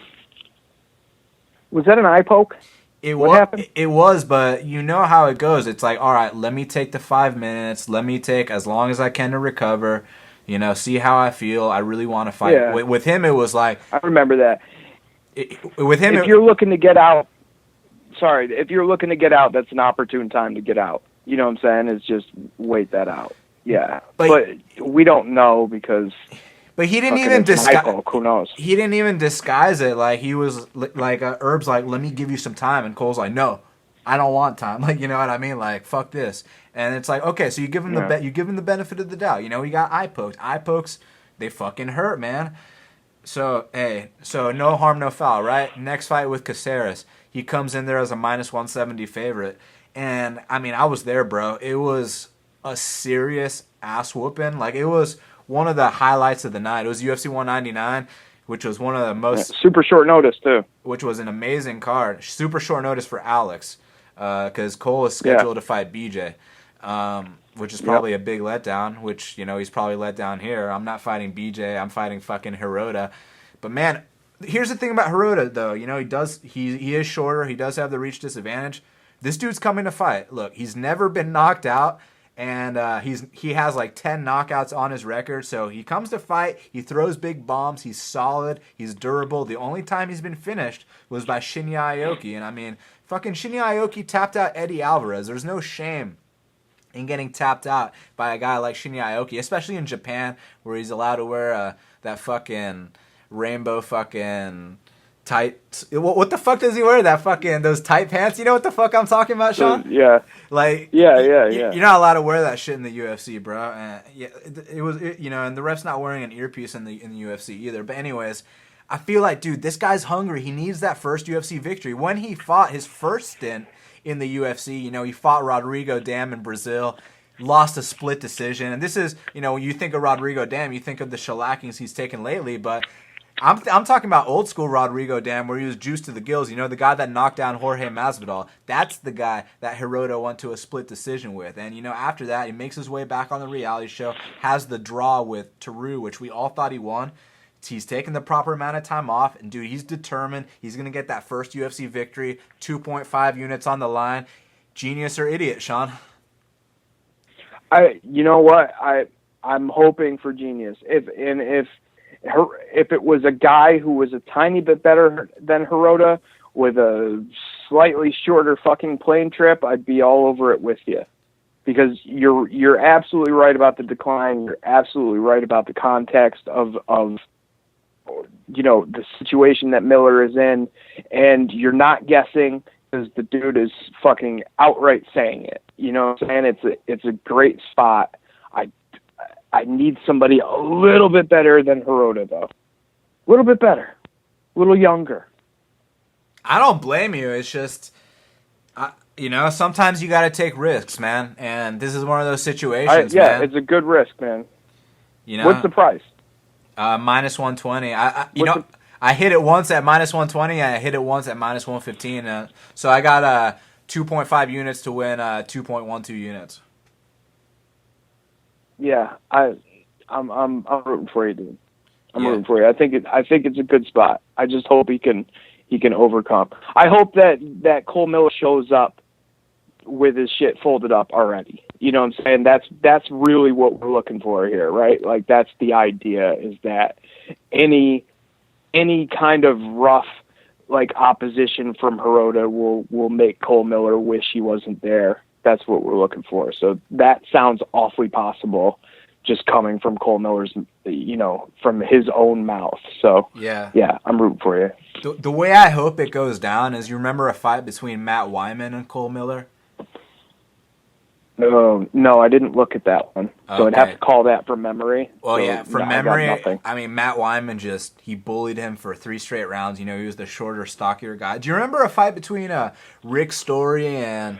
[SPEAKER 2] Was that an eye poke? What happened?
[SPEAKER 1] It was, but you know how it goes. It's like, all right, let me take the 5 minutes. Let me take as long as I can to recover. See how I feel. I really want to fight.
[SPEAKER 2] Yeah.
[SPEAKER 1] With him, it was like...
[SPEAKER 2] I remember that.
[SPEAKER 1] With him,
[SPEAKER 2] if you're looking to get out... Sorry, if you're looking to get out, that's an opportune time to get out. You know what I'm saying? It's just wait that out. Yeah. But we don't know because...
[SPEAKER 1] But he didn't even disguise.
[SPEAKER 2] Who knows?
[SPEAKER 1] He didn't even disguise it. Like he was like Herb's like, let me give you some time, and Cole's like, no, I don't want time. Like, you know what I mean? Like, fuck this. And it's like, okay, so you give him you give him the benefit of the doubt. He got eye poked. Eye pokes, they fucking hurt, man. So no harm, no foul, right? Next fight with Caceres, he comes in there as a -170 favorite, and I mean, I was there, bro. It was a serious ass whooping. Like, it was one of the highlights of the night. It was UFC 199, which was one of the most...
[SPEAKER 2] super short notice, too.
[SPEAKER 1] Which was an amazing card. Super short notice for Alex, because Cole is scheduled to fight BJ, which is probably a big letdown, which, he's probably let down here. I'm not fighting BJ. I'm fighting fucking Hirota. But, man, here's the thing about Hirota, though. He is shorter. He does have the reach disadvantage. This dude's coming to fight. Look, he's never been knocked out. And he has like 10 knockouts on his record. So he comes to fight. He throws big bombs. He's solid. He's durable. The only time he's been finished was by Shinya Aoki. And I mean, fucking Shinya Aoki tapped out Eddie Alvarez. There's no shame in getting tapped out by a guy like Shinya Aoki, especially in Japan, where he's allowed to wear that fucking rainbow fucking tight. What the fuck does he wear? Those tight pants? You know what the fuck I'm talking about, Sean?
[SPEAKER 2] Yeah.
[SPEAKER 1] Like,
[SPEAKER 2] yeah.
[SPEAKER 1] You're not allowed to wear that shit in the UFC, bro. It was, and the ref's not wearing an earpiece in the UFC either. But anyways, I feel like, dude, this guy's hungry. He needs that first UFC victory. When he fought his first stint in the UFC, he fought Rodrigo Dam in Brazil, lost a split decision. And this is, when you think of Rodrigo Dam, you think of the shellackings he's taken lately, but I'm talking about old school Rodrigo Dam, where he was juiced to the gills. The guy that knocked down Jorge Masvidal. That's the guy that Hirota went to a split decision with. And, after that, he makes his way back on the reality show, has the draw with Teru, which we all thought he won. He's taken the proper amount of time off. And, dude, he's determined. He's going to get that first UFC victory, 2.5 units on the line. Genius or idiot, Sean?
[SPEAKER 2] You know what? I'm hoping for genius. If it was a guy who was a tiny bit better than Hirota with a slightly shorter fucking plane trip, I'd be all over it with you. Because you're absolutely right about the decline. You're absolutely right about the context of the situation that Miller is in, and you're not guessing because the dude is fucking outright saying it. You know what I'm saying? It's a great spot. I need somebody a little bit better than Hirota, though. A little bit better. A little younger.
[SPEAKER 1] I don't blame you. It's just, sometimes you got to take risks, man. And this is one of those situations, man.
[SPEAKER 2] It's a good risk, man.
[SPEAKER 1] You know,
[SPEAKER 2] what's the price?
[SPEAKER 1] -120. I hit it once at -120, and I hit it once at -115. So I got 2.5 units to win 2.12 units.
[SPEAKER 2] Yeah, I'm rooting for you, dude. I'm rooting for you. I think it's a good spot. I just hope he can overcome. I hope that Cole Miller shows up with his shit folded up already. You know what I'm saying? That's really what we're looking for here, right? Like, that's the idea, is that any kind of rough opposition from Hirota will make Cole Miller wish he wasn't there. That's what we're looking for. So that sounds awfully possible, just coming from Cole Miller's, from his own mouth. So yeah, I'm rooting for you.
[SPEAKER 1] The way I hope it goes down is, you remember a fight between Matt Wyman and Cole Miller?
[SPEAKER 2] No, I didn't look at that one. So I'd have to call that from memory.
[SPEAKER 1] Well,
[SPEAKER 2] so,
[SPEAKER 1] yeah, from
[SPEAKER 2] no,
[SPEAKER 1] memory, I mean, Matt Wyman he bullied him for 3 straight rounds. You know, he was the shorter, stockier guy. Do you remember a fight between Rick Story and...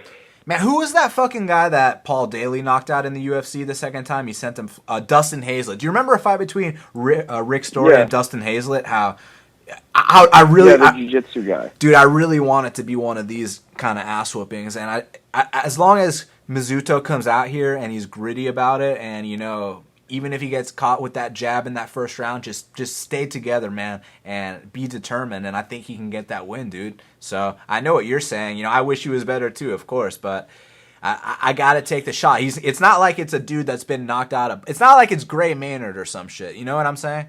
[SPEAKER 1] Man, who was that fucking guy that Paul Daly knocked out in the UFC the second time? He sent him... Dustin Hazlett. Do you remember a fight between Rick Story and Dustin Hazlett? How... I really...
[SPEAKER 2] the jiu-jitsu guy.
[SPEAKER 1] Dude, I really want it to be one of these kind of ass whoopings. And I as long as Mizuto comes out here and he's gritty about it, and, you know, even if he gets caught with that jab in that first round, just stay together, man, and be determined. And I think he can get that win, dude. So I know what you're saying. You know, I wish he was better too, of course, but I got to take the shot. It's not like it's a dude that's been knocked out of... It's not like it's Gray Maynard or some shit. You know what I'm saying?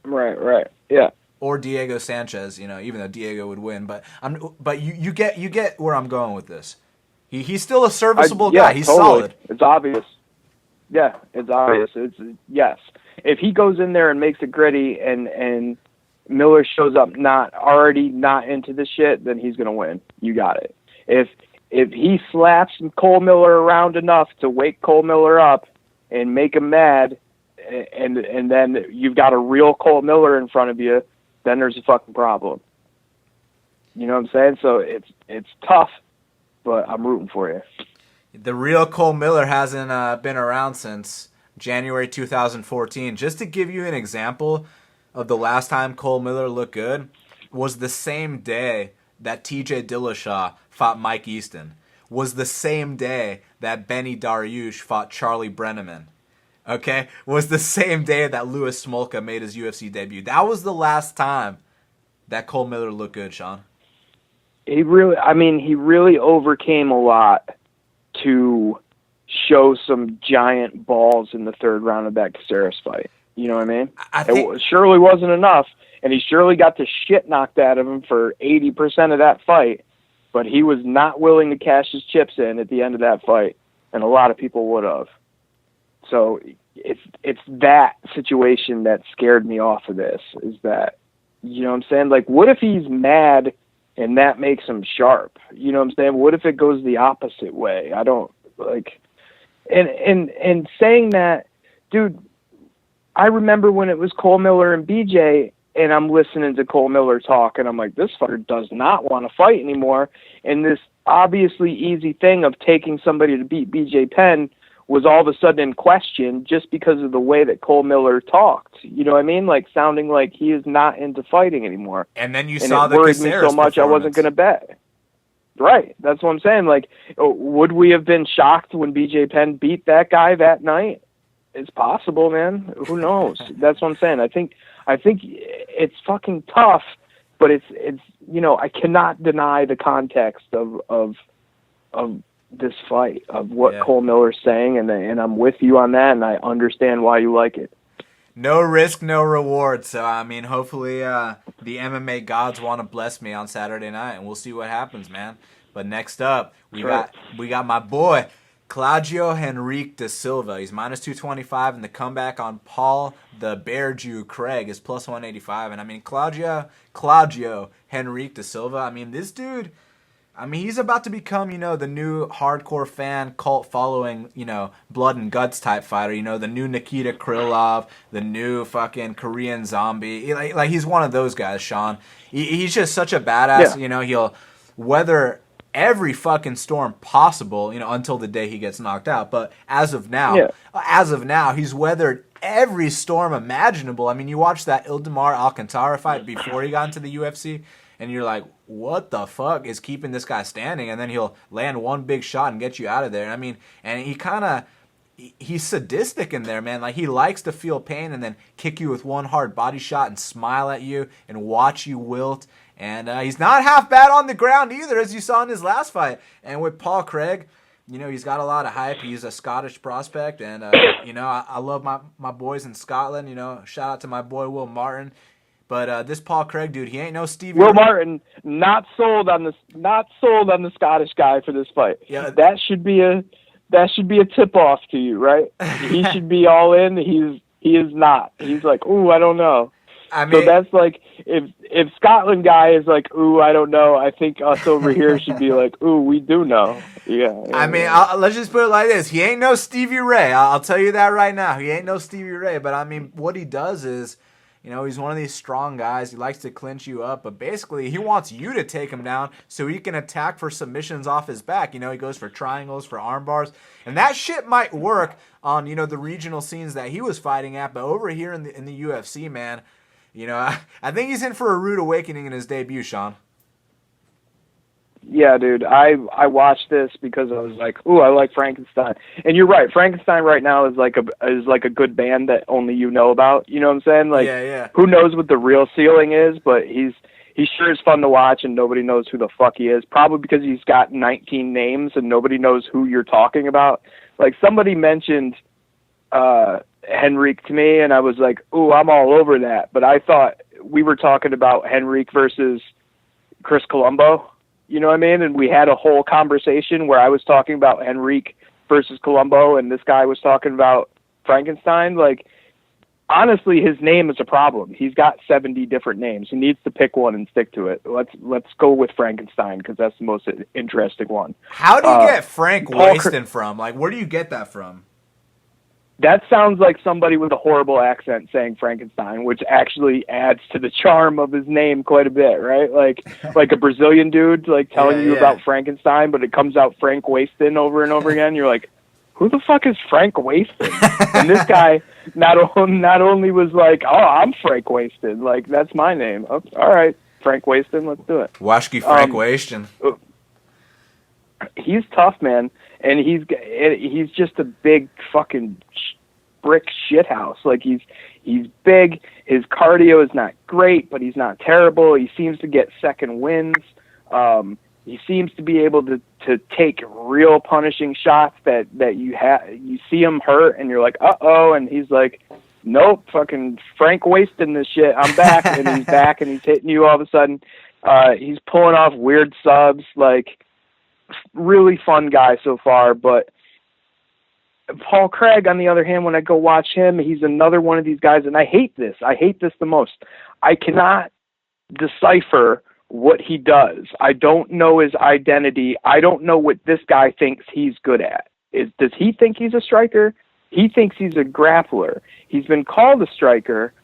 [SPEAKER 2] Right. Yeah.
[SPEAKER 1] Or Diego Sanchez, you know, even though Diego would win, but you get where I'm going with this. He's still a serviceable guy. He's
[SPEAKER 2] totally.
[SPEAKER 1] solid.
[SPEAKER 2] It's obvious. Yeah, it's obvious. Yes. If he goes in there and makes it gritty, and Miller shows up not into the shit, then he's gonna win. You got it. If he slaps Cole Miller around enough to wake Cole Miller up and make him mad, and then you've got a real Cole Miller in front of you, then there's a fucking problem. You know what I'm saying? So it's tough, but I'm rooting for you.
[SPEAKER 1] The real Cole Miller hasn't been around since January 2014. Just to give you an example of the last time Cole Miller looked good, was the same day that TJ Dillashaw fought Mike Easton. Was the same day that Benny Dariush fought Charlie Brenneman. Okay? Was the same day that Louis Smolka made his UFC debut. That was the last time that Cole Miller looked good, Sean.
[SPEAKER 2] He really overcame a lot to show some giant balls in the third round of that Caceres fight. You know what I mean? It surely wasn't enough, and he surely got the shit knocked out of him for 80% of that fight, but he was not willing to cash his chips in at the end of that fight, and a lot of people would have. So it's that situation that scared me off of this, is that, you know what I'm saying? Like, what if he's mad and that makes him sharp? You know what I'm saying? What if it goes the opposite way? I don't like, and saying that, dude, I remember when it was Cole Miller and BJ, and I'm listening to Cole Miller talk, and I'm like, this fucker does not want to fight anymore. And this obviously easy thing of taking somebody to beat BJ Penn was all of a sudden in question just because of the way that Cole Miller talked. You know what I mean? Like, sounding like he is not into fighting anymore.
[SPEAKER 1] And then you saw the
[SPEAKER 2] Caceres me so much I wasn't going to bet. Right. That's what I'm saying. Like, would we have been shocked when BJ Penn beat that guy that night? It's possible, man. Who knows? That's what I'm saying. I think it's fucking tough, but it's you know, I cannot deny the context of this fight, of what Cole Miller's saying, and I'm with you on that, and I understand why you like it.
[SPEAKER 1] No risk, no reward. So, I mean, hopefully the MMA gods want to bless me on Saturday night, and we'll see what happens, man. But next up, we got my boy, Claudio Henrique da Silva. He's minus 225, and the comeback on Paul the Bear Jew Craig is plus 185. And, I mean, Claudio Henrique da Silva, I mean, this dude... I mean, he's about to become, you know, the new hardcore fan cult following, you know, blood and guts type fighter. You know, the new Nikita Krylov, the new fucking Korean Zombie. Like he's one of those guys, Sean. He's just such a badass. You know, he'll weather every fucking storm possible, you know, until the day he gets knocked out. But as of now, he's weathered every storm imaginable. I mean, you watch that Ildemar Alcantara fight before he got into the UFC, and you're like, what the fuck is keeping this guy standing? And then he'll land one big shot and get you out of there. I mean, and he's sadistic in there, man. Like, he likes to feel pain and then kick you with one hard body shot and smile at you and watch you wilt. And he's not half bad on the ground either, as you saw in his last fight. And with Paul Craig, you know, he's got a lot of hype. He's a Scottish prospect. And, you know, I love my boys in Scotland. You know, shout out to my boy Will Martin. But this Paul Craig dude, he ain't no Stevie.
[SPEAKER 2] Will Martin not sold on the Scottish guy for this fight.
[SPEAKER 1] Yeah,
[SPEAKER 2] that should be a tip off to you, right? He should be all in. He is not. He's like, ooh, I don't know.
[SPEAKER 1] I mean,
[SPEAKER 2] so that's like, if Scotland guy is like, ooh, I don't know, I think us over here should be like, ooh, we do know. Yeah.
[SPEAKER 1] I mean, let's just put it like this. He ain't no Stevie Ray. I'll tell you that right now. He ain't no Stevie Ray. But, I mean, what he does is, he's one of these strong guys. He likes to clinch you up. But basically, he wants you to take him down so he can attack for submissions off his back. He goes for triangles, for arm bars. And that shit might work on, the regional scenes that he was fighting at. But over here in the UFC, man, I think he's in for a rude awakening in his debut, Sean.
[SPEAKER 2] Yeah, dude, I watched this because I was like, ooh, I like Frankenstein. And you're right, Frankenstein right now is like a good band that only you know about. You know what I'm saying? Like,
[SPEAKER 1] yeah.
[SPEAKER 2] Who knows what the real ceiling is? But he sure is fun to watch, and nobody knows who the fuck he is. Probably because he's got 19 names and nobody knows who you're talking about. Like, somebody mentioned Henrique to me, and I was like, ooh, I'm all over that. But I thought we were talking about Henrique versus Chris Colombo. You know what I mean? And we had a whole conversation where I was talking about Henrique versus Colombo, and this guy was talking about Frankenstein. Like, honestly, his name is a problem. He's got 70 different names. He needs to pick one and stick to it. Let's go with Frankenstein because that's the most interesting one.
[SPEAKER 1] How do you get Frank Waston from? Like, where do you get that from?
[SPEAKER 2] That sounds like somebody with a horrible accent saying Frankenstein, which actually adds to the charm of his name quite a bit, right? Like a Brazilian dude like telling you about Frankenstein, but it comes out Frank Waston over and over again. You're like, who the fuck is Frank Waston? And this guy not only was like, oh, I'm Frank Waston, like that's my name. Oh, all right, Frank Waston, let's do it.
[SPEAKER 1] Washki Frank Waston.
[SPEAKER 2] He's tough, man, and he's just a big fucking brick shithouse. Like he's big. His cardio is not great, but he's not terrible. He seems to get second wins. He seems to be able to take real punishing shots that you see him hurt, and you're like, uh-oh, and he's like, nope, fucking Frank wasting this shit. I'm back, and he's back, and he's hitting you all of a sudden. He's pulling off weird subs, like. Really fun guy so far, but Paul Craig, on the other hand, when I go watch him, he's another one of these guys, and I hate this the most. I cannot decipher what he does. I don't know his identity. I don't know what this guy thinks he's good at. Does he think he's a striker? He thinks he's a grappler. He's been called a striker,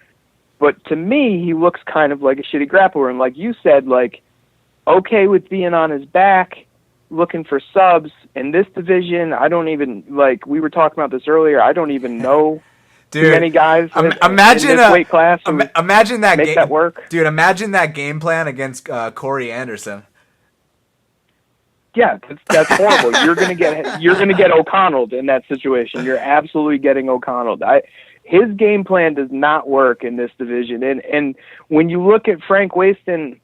[SPEAKER 2] but to me, he looks kind of like a shitty grappler, and like you said, like, okay with being on his back, looking for subs in this division. I don't even, like we were talking about this earlier, I don't even know too many guys
[SPEAKER 1] imagine
[SPEAKER 2] in this weight class.
[SPEAKER 1] Imagine that
[SPEAKER 2] make that work.
[SPEAKER 1] Dude, imagine that game plan against Corey Anderson.
[SPEAKER 2] Yeah, that's horrible. You're gonna get O'Connelled in that situation. You're absolutely getting O'Connelled. His game plan does not work in this division. And when you look at Frank Waston,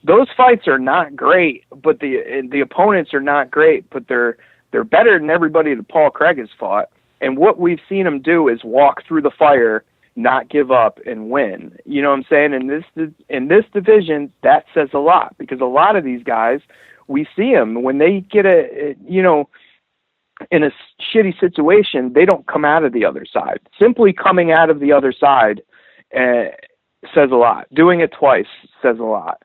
[SPEAKER 2] those fights are not great, but the opponents are not great, but they're better than everybody that Paul Craig has fought. And what we've seen him do is walk through the fire, not give up, and win. You know what I'm saying? In this division, that says a lot, because a lot of these guys, we see them when they get in a shitty situation, they don't come out of the other side. Simply coming out of the other side says a lot. Doing it twice says a lot.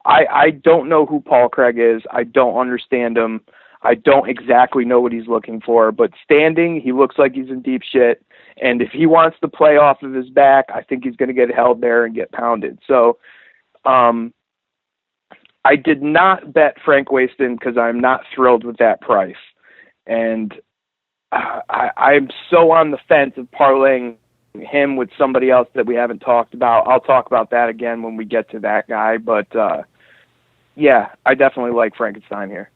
[SPEAKER 2] I don't know who Paul Craig is. I don't understand him. I don't exactly know what he's looking for, but standing, he looks like he's in deep shit. And if he wants to play off of his back, I think he's going to get held there and get pounded. So, I did not bet Frank Waston because I'm not thrilled with that price. And I'm so on the fence of parlaying him with somebody else that we haven't talked about. I'll talk about that again when we get to that guy. But, yeah, I definitely like Frankenstein here.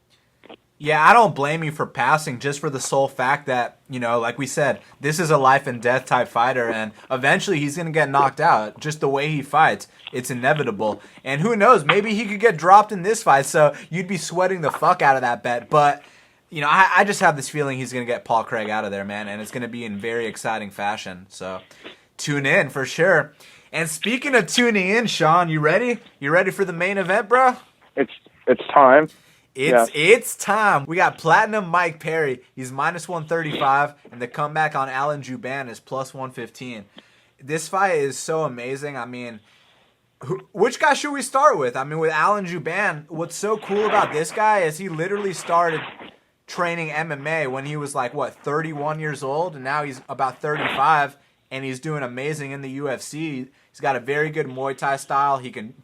[SPEAKER 1] Yeah, I don't blame you for passing just for the sole fact that, like we said, this is a life and death type fighter, and eventually he's going to get knocked out. Just the way he fights, it's inevitable. And who knows, maybe he could get dropped in this fight, so you'd be sweating the fuck out of that bet. But, I just have this feeling he's going to get Paul Craig out of there, man, and it's going to be in very exciting fashion. So tune in for sure. And speaking of tuning in, Sean, you ready? You ready for the main event, bro?
[SPEAKER 2] It's time.
[SPEAKER 1] It's time. We got Platinum Mike Perry. He's -135, and the comeback on Alan Jouban is +115. this fight is so amazing. I mean, which guy should we start with? I mean, with Alan Jouban, what's so cool about this guy is he literally started training MMA when he was like, 31 years old, and now he's about 35, and he's doing amazing in the UFC. He's got a very good Muay Thai style. He can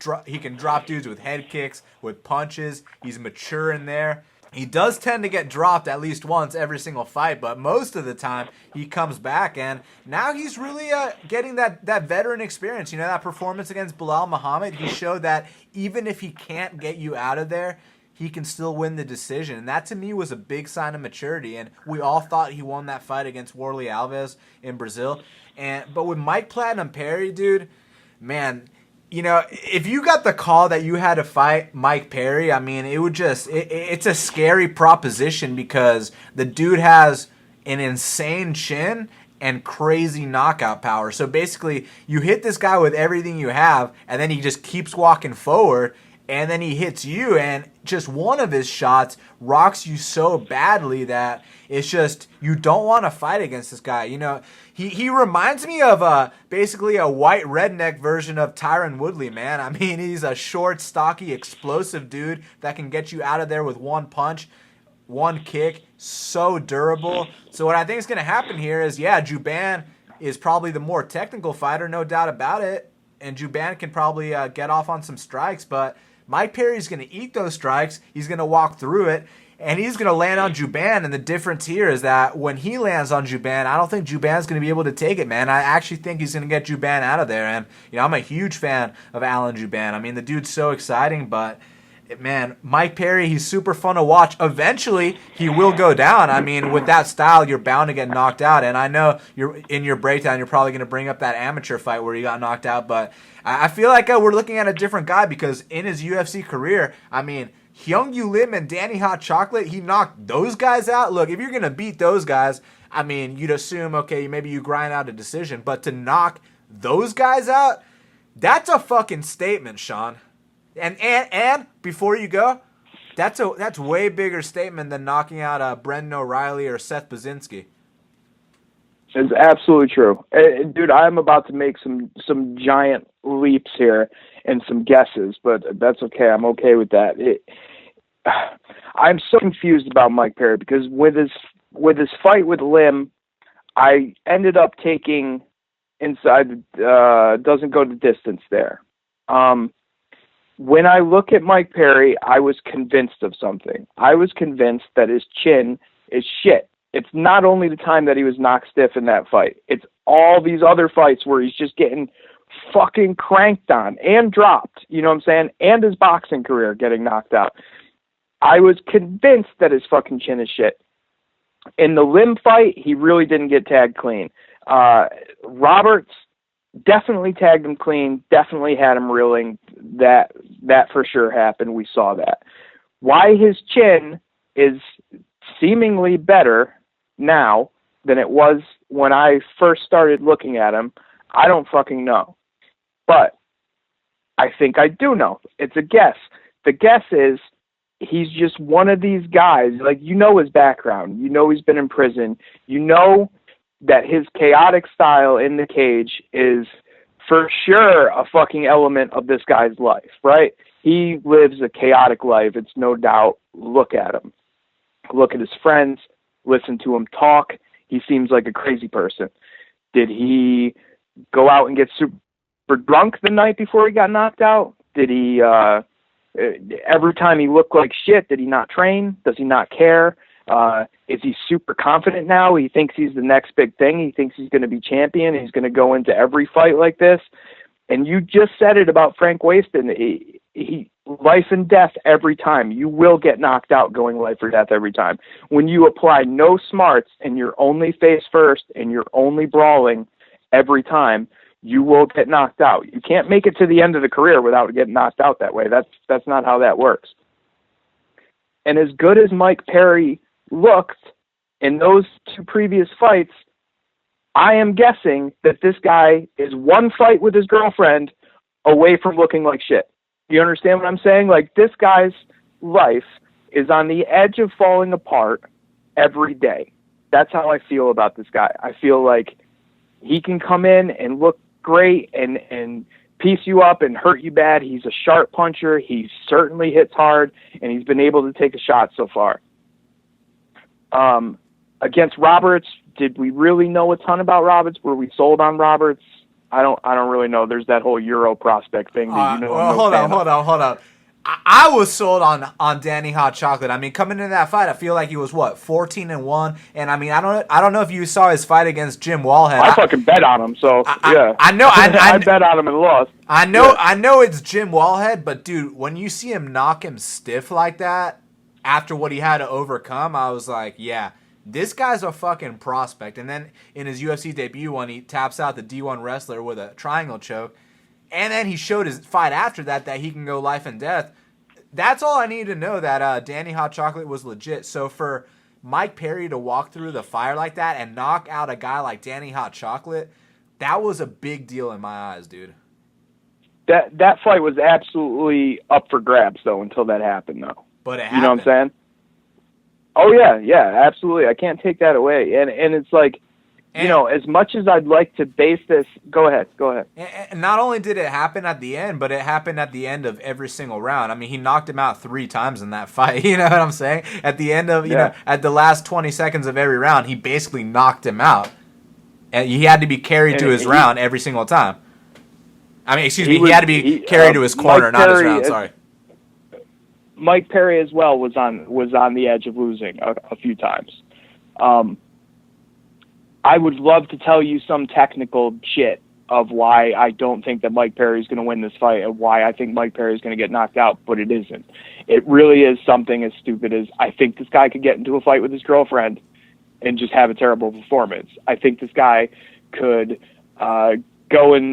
[SPEAKER 1] drop dudes with head kicks, with punches. He's mature in there. He does tend to get dropped at least once every single fight, but most of the time he comes back, and now he's really getting that veteran experience. You know, that performance against Bilal Muhammad, he showed that even if he can't get you out of there, he can still win the decision. And that to me was a big sign of maturity, and we all thought he won that fight against Warley Alves in Brazil. But with Mike Platinum Perry, dude, man, you know, if you got the call that you had to fight Mike Perry, I mean, it's a scary proposition because the dude has an insane chin and crazy knockout power. So basically, you hit this guy with everything you have, and then he just keeps walking forward, and then he hits you, and just one of his shots rocks you so badly that it's just, you don't want to fight against this guy. You know, he reminds me of basically a white redneck version of Tyron Woodley, man. I mean, he's a short, stocky, explosive dude that can get you out of there with one punch, one kick, so durable. So what I think is going to happen here is, Jouban is probably the more technical fighter, no doubt about it, and Jouban can probably get off on some strikes, but Mike Perry's going to eat those strikes. He's going to walk through it, and he's going to land on Jouban. And the difference here is that when he lands on Jouban, I don't think Jouban's going to be able to take it, man. I actually think he's going to get Jouban out of there. And, you know, I'm a huge fan of Alan Jouban. I mean, the dude's so exciting, but, man, Mike Perry, he's super fun to watch. Eventually, he will go down. I mean, with that style, you're bound to get knocked out. And I know in your breakdown, you're probably going to bring up that amateur fight where he got knocked out, but I feel like we're looking at a different guy because in his UFC career, I mean, Hyung Yu Lim and Danny Hot Chocolate, he knocked those guys out. Look, if you're going to beat those guys, I mean, you'd assume, okay, maybe you grind out a decision, but to knock those guys out, that's a fucking statement, Sean. And before you go, that's way bigger statement than knocking out Brendan O'Reilly or Seth Baczynski.
[SPEAKER 2] It's absolutely true. Dude, I'm about to make some giant leaps here and some guesses, but that's okay. I'm okay with that. I'm so confused about Mike Perry because with his fight with Lim, I ended up taking inside doesn't go the distance there. When I look at Mike Perry, I was convinced of something. I was convinced that his chin is shit. It's not only the time that he was knocked stiff in that fight. It's all these other fights where he's just getting fucking cranked on and dropped, you know what I'm saying? And his boxing career getting knocked out. I was convinced that his fucking chin is shit. In the Lim fight, he really didn't get tagged clean. Roberts definitely tagged him clean, definitely had him reeling. That for sure happened. We saw that. Why his chin is seemingly better now than it was when I first started looking at him, I don't fucking know. But I think I do know. It's a guess. The guess is he's just one of these guys, like, you know his background. You know he's been in prison. You know that his chaotic style in the cage is for sure a fucking element of this guy's life, right? He lives a chaotic life. It's no doubt. Look at him. Look at his friends. Listen to him talk. He seems like a crazy person. Did he go out and get super drunk the night before he got knocked out? Did he, every time he looked like shit, did he not train? Does he not care? Is he super confident now? He thinks he's the next big thing. He thinks he's going to be champion. He's going to go into every fight like this. And you just said it about Frank Waston. He life and death every time. You will get knocked out going life or death every time. When you apply no smarts and you're only face first and you're only brawling every time, you will get knocked out. You can't make it to the end of the career without getting knocked out that way. That's not how that works. And as good as Mike Perry looked in those two previous fights, I am guessing that this guy is one fight with his girlfriend away from looking like shit. Do you understand what I'm saying? Like, this guy's life is on the edge of falling apart every day. That's how I feel about this guy. I feel like he can come in and look great and piece you up and hurt you bad. He's a sharp puncher. He certainly hits hard, and he's been able to take a shot so far. Against Roberts, did we really know a ton about Roberts? Were we sold on Roberts? I don't really know. There's that whole Euro prospect thing. That
[SPEAKER 1] hold on. I was sold on Danny Hot Chocolate. I mean, coming into that fight, I feel like he was 14-1, and I mean, I don't know if you saw his fight against Jim Wallhead.
[SPEAKER 2] I fucking bet on him, so yeah.
[SPEAKER 1] I know.
[SPEAKER 2] I bet on him and lost.
[SPEAKER 1] I know it's Jim Wallhead, but dude, when you see him knock him stiff like that after what he had to overcome, I was like, yeah, this guy's a fucking prospect. And then in his UFC debut, when he taps out the D1 wrestler with a triangle choke, and then he showed his fight after that he can go life and death. That's all I need to know, that Danny Hot Chocolate was legit. So for Mike Perry to walk through the fire like that and knock out a guy like Danny Hot Chocolate, that was a big deal in my eyes, dude.
[SPEAKER 2] That fight was absolutely up for grabs, though, until that happened, though.
[SPEAKER 1] But it happened.
[SPEAKER 2] You know what I'm saying? Oh, yeah, absolutely. I can't take that away. And it's like, as much as I'd like to base this... Go ahead.
[SPEAKER 1] And not only did it happen at the end, but it happened at the end of every single round. I mean, he knocked him out 3 times in that fight. You know what I'm saying? At the end of, at the last 20 seconds of every round, he basically knocked him out. And he had to be carried to his round every single time. I mean, he had to be carried to his corner, not his round. Sorry.
[SPEAKER 2] Mike Perry as well was on the edge of losing a few times. I would love to tell you some technical shit of why I don't think that Mike Perry is going to win this fight and why I think Mike Perry is going to get knocked out, but it isn't. It really is something as stupid as I think this guy could get into a fight with his girlfriend and just have a terrible performance. I think this guy could go and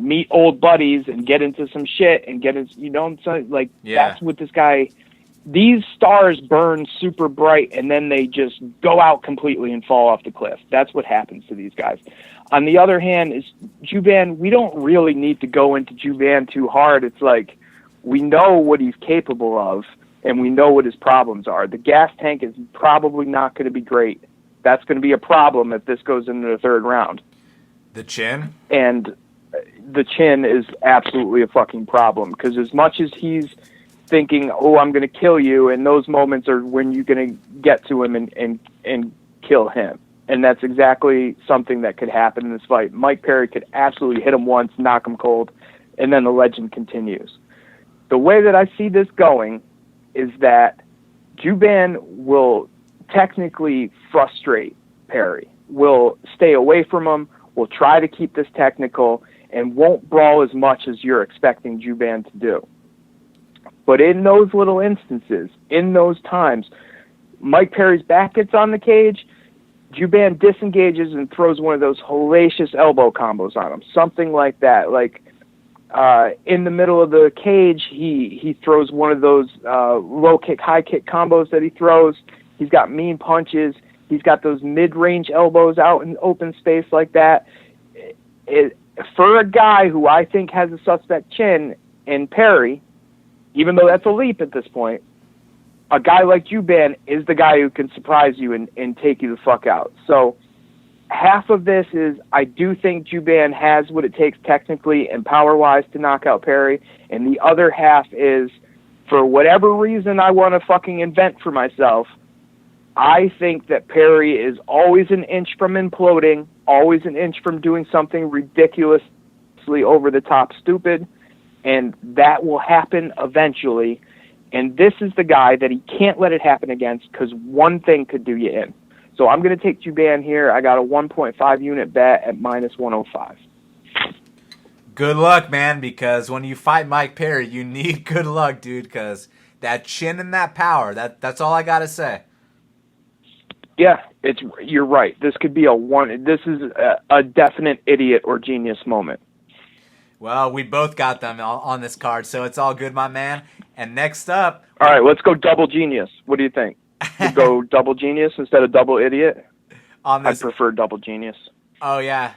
[SPEAKER 2] meet old buddies and get into some shit and get into, that's what this guy... These stars burn super bright, and then they just go out completely and fall off the cliff. That's what happens to these guys. On the other hand, is Juban, we don't really need to go into Juban too hard. It's like we know what he's capable of, and we know what his problems are. The gas tank is probably not going to be great. That's going to be a problem if this goes into the 3rd round.
[SPEAKER 1] The chin?
[SPEAKER 2] And the chin is absolutely a fucking problem, because as much as he's thinking, I'm going to kill you, and those moments are when you're going to get to him and kill him. And that's exactly something that could happen in this fight. Mike Perry could absolutely hit him once, knock him cold, and then the legend continues. The way that I see this going is that Juban will technically frustrate Perry, will stay away from him, will try to keep this technical, and won't brawl as much as you're expecting Juban to do. But in those little instances, in those times, Mike Perry's back gets on the cage, Juban disengages and throws one of those hellacious elbow combos on him, something like that. Like in the middle of the cage, he throws one of those low kick, high kick combos that he throws. He's got mean punches. He's got those mid-range elbows out in open space like that. For a guy who I think has a suspect chin in Perry, even though that's a leap at this point, a guy like Juban is the guy who can surprise you and take you the fuck out. So half of this is I do think Juban has what it takes technically and power-wise to knock out Perry, and the other half is, for whatever reason I want to fucking invent for myself, I think that Perry is always an inch from imploding, always an inch from doing something ridiculously over-the-top stupid, and that will happen eventually. And this is the guy that he can't let it happen against, because one thing could do you in. So I'm going to take Juban here. I got a 1.5 unit bet at -105.
[SPEAKER 1] Good luck, man, because when you fight Mike Perry, you need good luck, dude, because that chin and that power, that's all I got to say.
[SPEAKER 2] Yeah, you're right. This could be this is a definite idiot or genius moment.
[SPEAKER 1] Well, we both got them on this card, so it's all good, my man. And next up...
[SPEAKER 2] All right, let's go double genius. What do you think? We go double genius instead of double idiot? I prefer double genius.
[SPEAKER 1] Oh, yeah.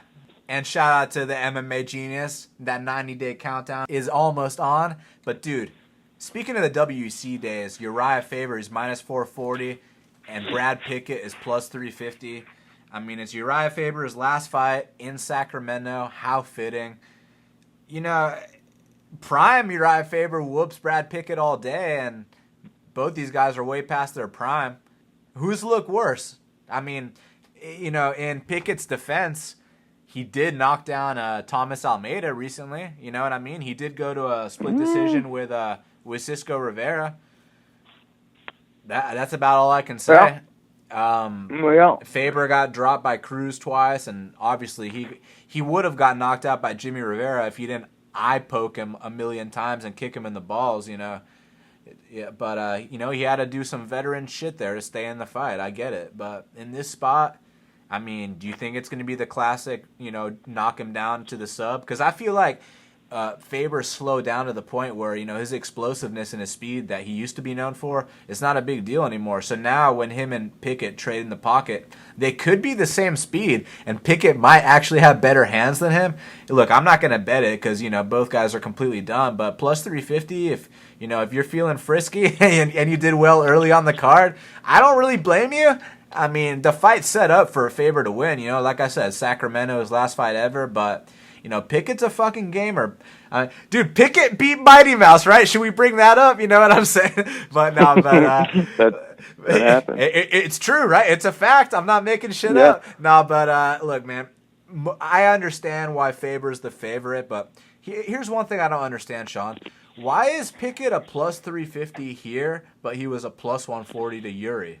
[SPEAKER 1] And shout out to the MMA genius. That 90-day countdown is almost on. But, dude, speaking of the WEC days, Uriah Faber is -440, and Brad Pickett is +350. I mean, it's Uriah Faber's last fight in Sacramento. How fitting. You know, prime Uriah Faber whoops Brad Pickett all day, and both these guys are way past their prime. Who's look worse? I mean, you know, in Pickett's defense, he did knock down Thomas Almeida recently. You know what I mean? He did go to a split decision with Cisco Rivera. That's about all I can say. Faber got dropped by Cruz twice, and obviously he would have got knocked out by Jimmy Rivera if he didn't eye poke him a million times and kick him in the balls, you know. Yeah, but you know, he had to do some veteran shit there to stay in the fight. I get it, but in this spot, I mean, do you think it's going to be the classic, you know, knock him down to the sub? Because I feel like Faber slowed down to the point where, you know, his explosiveness and his speed that he used to be known for is not a big deal anymore. So now when him and Pickett trade in the pocket, they could be the same speed, and Pickett might actually have better hands than him. Look, I'm not going to bet it because, you know, both guys are completely done, but plus 350, if you're feeling frisky and you did well early on the card, I don't really blame you. I mean, the fight's set up for Faber to win. You know, like I said, Sacramento's last fight ever, but you know, Pickett's a fucking gamer. Dude, Pickett beat Mighty Mouse, right? Should we bring that up? You know what I'm saying? But no,
[SPEAKER 2] that happened.
[SPEAKER 1] It's true, right? It's a fact. I'm not making shit up. No, but look, man, I understand why Faber's the favorite, but here's one thing I don't understand, Sean. Why is Pickett a plus 350 here, but he was a plus 140 to Yuri?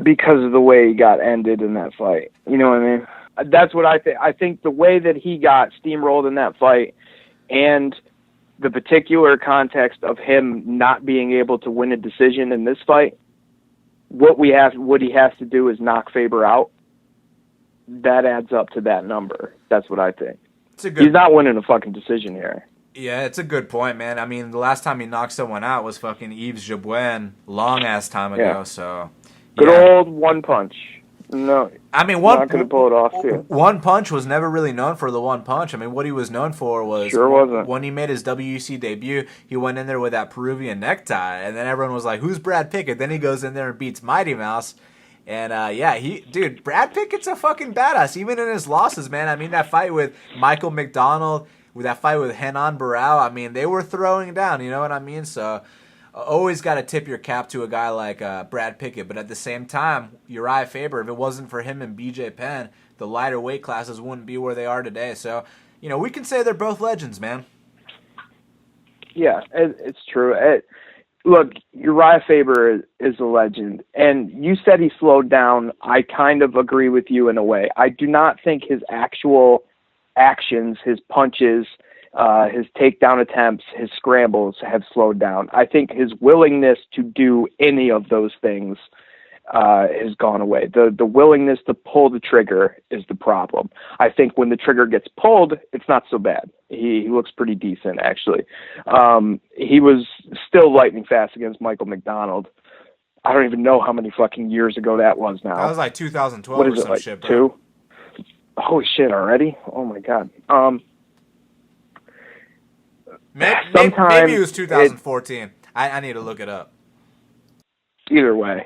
[SPEAKER 2] Because of the way he got ended in that fight. You know what I mean? That's what I think. I think the way that he got steamrolled in that fight and the particular context of him not being able to win a decision in this fight, what he has to do is knock Faber out. That adds up to that number. That's what I think. He's not winning a fucking decision here.
[SPEAKER 1] Yeah, it's a good point, man. I mean, the last time he knocked someone out was fucking Yves Jabouin, long-ass time ago, so...
[SPEAKER 2] Good old one punch. No,
[SPEAKER 1] I mean,
[SPEAKER 2] not going to pull it off too.
[SPEAKER 1] One Punch was never really known for the one punch. I mean, what he was known for was when he made his WEC debut, he went in there with that Peruvian necktie, and then everyone was like, "Who's Brad Pickett?" Then he goes in there and beats Mighty Mouse, and Brad Pickett's a fucking badass, even in his losses, man. I mean, that fight with Michael McDonald, with that fight with Henan Barao, I mean, they were throwing down. You know what I mean? So. Always got to tip your cap to a guy like Brad Pickett, but at the same time, Uriah Faber, if it wasn't for him and BJ Penn, the lighter weight classes wouldn't be where they are today. So, you know, we can say they're both legends, man.
[SPEAKER 2] Yeah, it's true. Look, Uriah Faber is a legend, and you said he slowed down. I kind of agree with you in a way. I do not think his actual actions, his punches, his takedown attempts, his scrambles have slowed down. I think his willingness to do any of those things has gone away. The willingness to pull the trigger is the problem. I think when the trigger gets pulled, it's not so bad. He looks pretty decent, actually. He was still lightning fast against Michael McDonald. I don't even know how many fucking years ago that was now.
[SPEAKER 1] That was like 2012
[SPEAKER 2] what is
[SPEAKER 1] or
[SPEAKER 2] it,
[SPEAKER 1] some
[SPEAKER 2] like
[SPEAKER 1] shit, bro.
[SPEAKER 2] 2? Holy shit, already? Oh, my God.
[SPEAKER 1] Maybe it was 2014. I need to look it up.
[SPEAKER 2] Either way,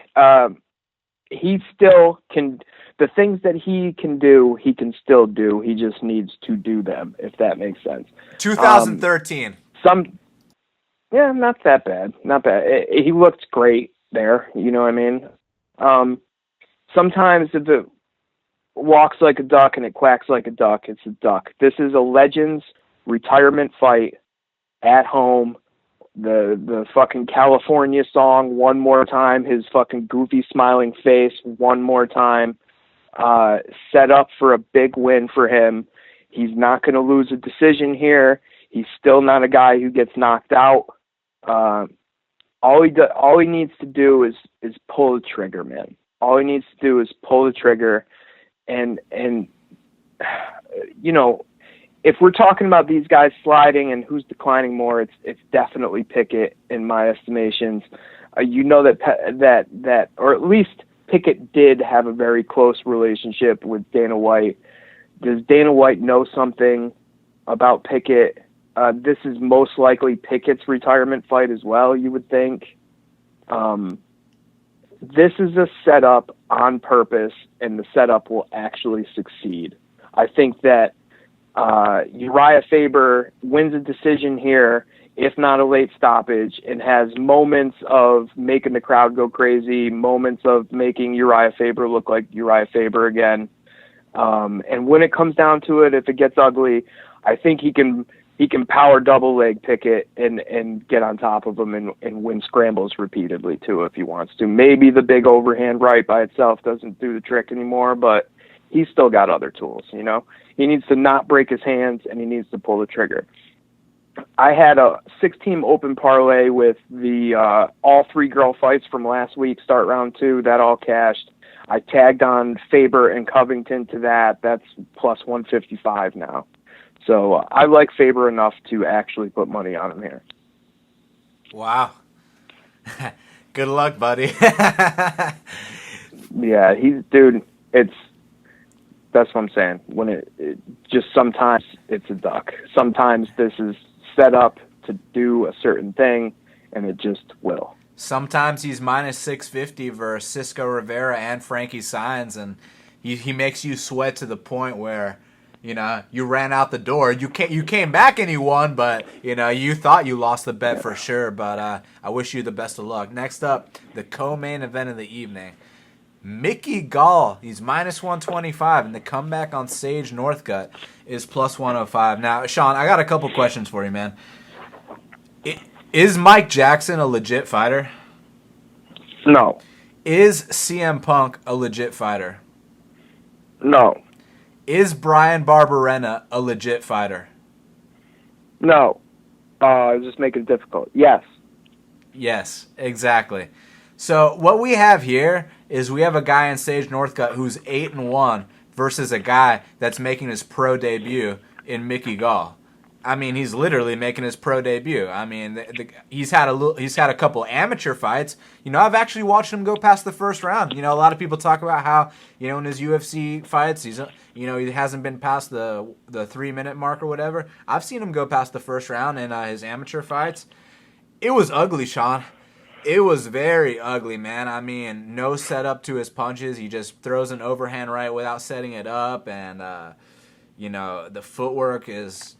[SPEAKER 2] he still can. The things that he can do, he can still do. He just needs to do them, if that makes sense.
[SPEAKER 1] 2013.
[SPEAKER 2] Not that bad. Not bad. He looked great there. You know what I mean? Sometimes if it walks like a duck and it quacks like a duck, it's a duck. This is a Legends retirement fight. At home, the fucking California song one more time, his fucking goofy smiling face one more time, set up for a big win for him. He's not going to lose a decision here. He's still not a guy who gets knocked out. All he needs to do is pull the trigger, man. All he needs to do is pull the trigger, and you know. If we're talking about these guys sliding and who's declining more, it's definitely Pickett in my estimations. You know that, or at least Pickett did have a very close relationship with Dana White. Does Dana White know something about Pickett? This is most likely Pickett's retirement fight as well, you would think. this is a setup on purpose, and the setup will actually succeed. I think that Uriah Faber wins a decision here, if not a late stoppage, and has moments of making the crowd go crazy, moments of making Uriah Faber look like Uriah Faber again. And when it comes down to it, if it gets ugly, I think he can power double leg Pickett and get on top of him and win scrambles repeatedly too if he wants to. Maybe the big overhand right by itself doesn't do the trick anymore, but he's still got other tools, you know? He needs to not break his hands, and he needs to pull the trigger. I had a 6-team open parlay with the all 3 girl fights from last week, start round 2. That all cashed. I tagged on Faber and Covington to that. That's plus 155 now. So I like Faber enough to actually put money on him here.
[SPEAKER 1] Wow. Good luck, buddy.
[SPEAKER 2] Yeah, that's what I'm saying. When it just sometimes it's a duck. Sometimes this is set up to do a certain thing, and it just will.
[SPEAKER 1] Sometimes he's minus 650 versus Cisco Rivera and Frankie Saenz, and he makes you sweat to the point where, you know, you ran out the door. You came back and you won, but, you know, you thought you lost the bet for sure. But I wish you the best of luck. Next up, the co-main event of the evening. Mickey Gall, he's minus 125, and the comeback on Sage Northcutt is plus 105. Now, Sean, I got a couple questions for you, man. Is Mike Jackson a legit fighter?
[SPEAKER 2] No.
[SPEAKER 1] Is CM Punk a legit fighter?
[SPEAKER 2] No.
[SPEAKER 1] Is Brian Barberena a legit fighter?
[SPEAKER 2] No. I was just making it difficult. Yes.
[SPEAKER 1] Yes, exactly. So what we have here is we have a guy in Sage Northcutt who's 8-1 versus a guy that's making his pro debut in Mickey Gall. I mean, he's literally making his pro debut. I mean, he's had a couple amateur fights. You know, I've actually watched him go past the first round. You know, a lot of people talk about how, you know, in his UFC fights, he hasn't been past the 3-minute mark or whatever. I've seen him go past the first round in his amateur fights. It was ugly, Sean. It was very ugly, man. I mean, no setup to his punches. He just throws an overhand right without setting it up, and you know, the footwork is.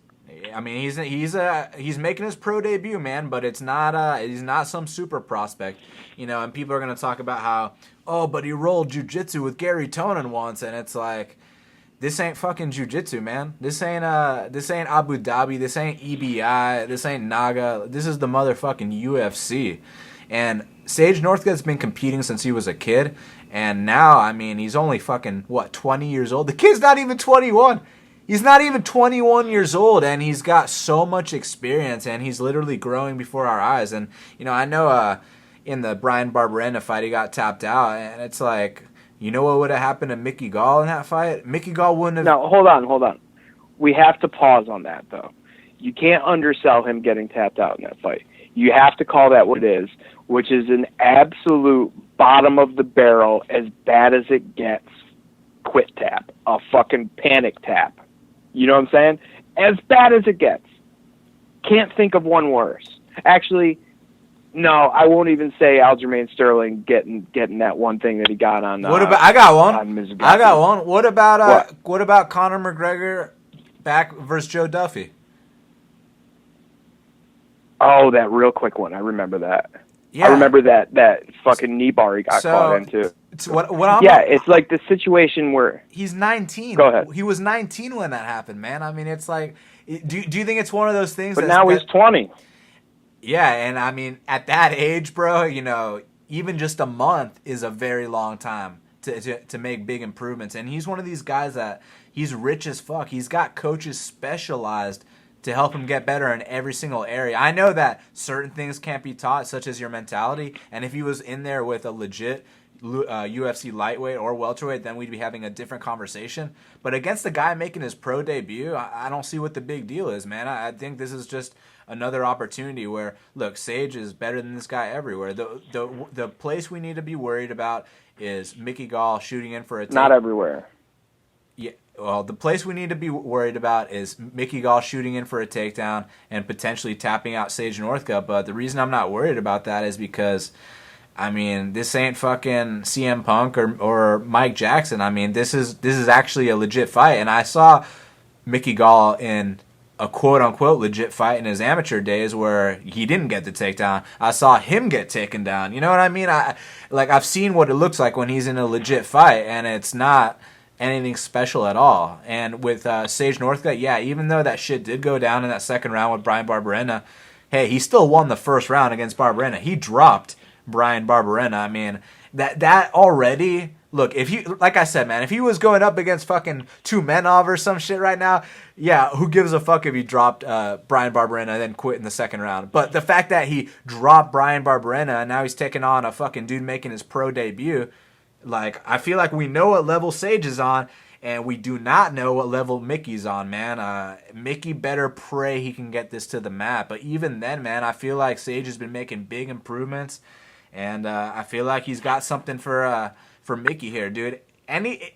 [SPEAKER 1] I mean, he's making his pro debut, man, but he's not some super prospect, you know. And people are gonna talk about how, but he rolled jiu-jitsu with Gary Tonin once, and it's like, this ain't fucking jiu-jitsu, man. This ain't Abu Dhabi. This ain't EBI. This ain't Naga. This is the motherfucking UFC. And Sage Northcutt's been competing since he was a kid, and now, I mean, he's only fucking, 20 years old? The kid's not even 21. He's not even 21 years old, and he's got so much experience, and he's literally growing before our eyes. And, you know, I know in the Brian Barberena fight, he got tapped out, and it's like, you know what would have happened to Mickey Gall in that fight? Mickey Gall wouldn't have...
[SPEAKER 2] Now, hold on. We have to pause on that, though. You can't undersell him getting tapped out in that fight. You have to call that what it is, which is an absolute bottom of the barrel, as bad as it gets, quit tap. A fucking panic tap. You know what I'm saying? As bad as it gets. Can't think of one worse. Actually, no, I won't even say Aljamain Sterling getting that one thing that he got on.
[SPEAKER 1] What about? I got one.
[SPEAKER 2] Mizuki.
[SPEAKER 1] I got one. What about Conor McGregor back versus Joe Duffy?
[SPEAKER 2] Oh, that real quick one. I remember that.
[SPEAKER 1] Yeah.
[SPEAKER 2] I remember that fucking knee bar he got caught into.
[SPEAKER 1] It's
[SPEAKER 2] it's like the situation where
[SPEAKER 1] he's 19.
[SPEAKER 2] Go ahead.
[SPEAKER 1] He was 19 when that happened, man. I mean, it's like, do you think it's one of those things?
[SPEAKER 2] But now he's 20.
[SPEAKER 1] Yeah, and I mean, at that age, bro, you know, even just a month is a very long time to make big improvements. And he's one of these guys that he's rich as fuck. He's got coaches specialized to help him get better in every single area. I know that certain things can't be taught, such as your mentality. And if he was in there with a legit UFC lightweight or welterweight, then we'd be having a different conversation. But against the guy making his pro debut, I don't see what the big deal is, man. I think this is just another opportunity where, look, Sage is better than this guy everywhere. The place we need to be worried about is Mickey Gall shooting in for a
[SPEAKER 2] Not everywhere.
[SPEAKER 1] Yeah, well, the place we need to be worried about is Mickey Gall shooting in for a takedown and potentially tapping out Sage Northcutt. But the reason I'm not worried about that is because I mean, this ain't fucking CM Punk or Mike Jackson. I mean, this is actually a legit fight. And I saw Mickey Gall in a quote-unquote legit fight in his amateur days where he didn't get the takedown. I saw him get taken down. You know what I mean? I've seen what it looks like when he's in a legit fight, and it's not anything special at all. And with Sage Northcutt, yeah, even though that shit did go down in that second round with Brian Barberena, hey, he still won the first round against Barberena. He dropped Brian Barberena. I mean, that already... Look, if you, like I said, man, if he was going up against fucking Tumenov or some shit right now, yeah, who gives a fuck if he dropped Brian Barberena and then quit in the second round? But the fact that he dropped Brian Barberena and now he's taking on a fucking dude making his pro debut, like, I feel like we know what level Sage is on, and we do not know what level Mickey's on, man. Mickey better pray he can get this to the mat. But even then, man, I feel like Sage has been making big improvements, and I feel like he's got something for Mickey here, dude.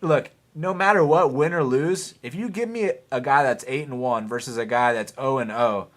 [SPEAKER 1] Look, no matter what, win or lose, if you give me a guy that's 8-1 versus a guy that's 0-0,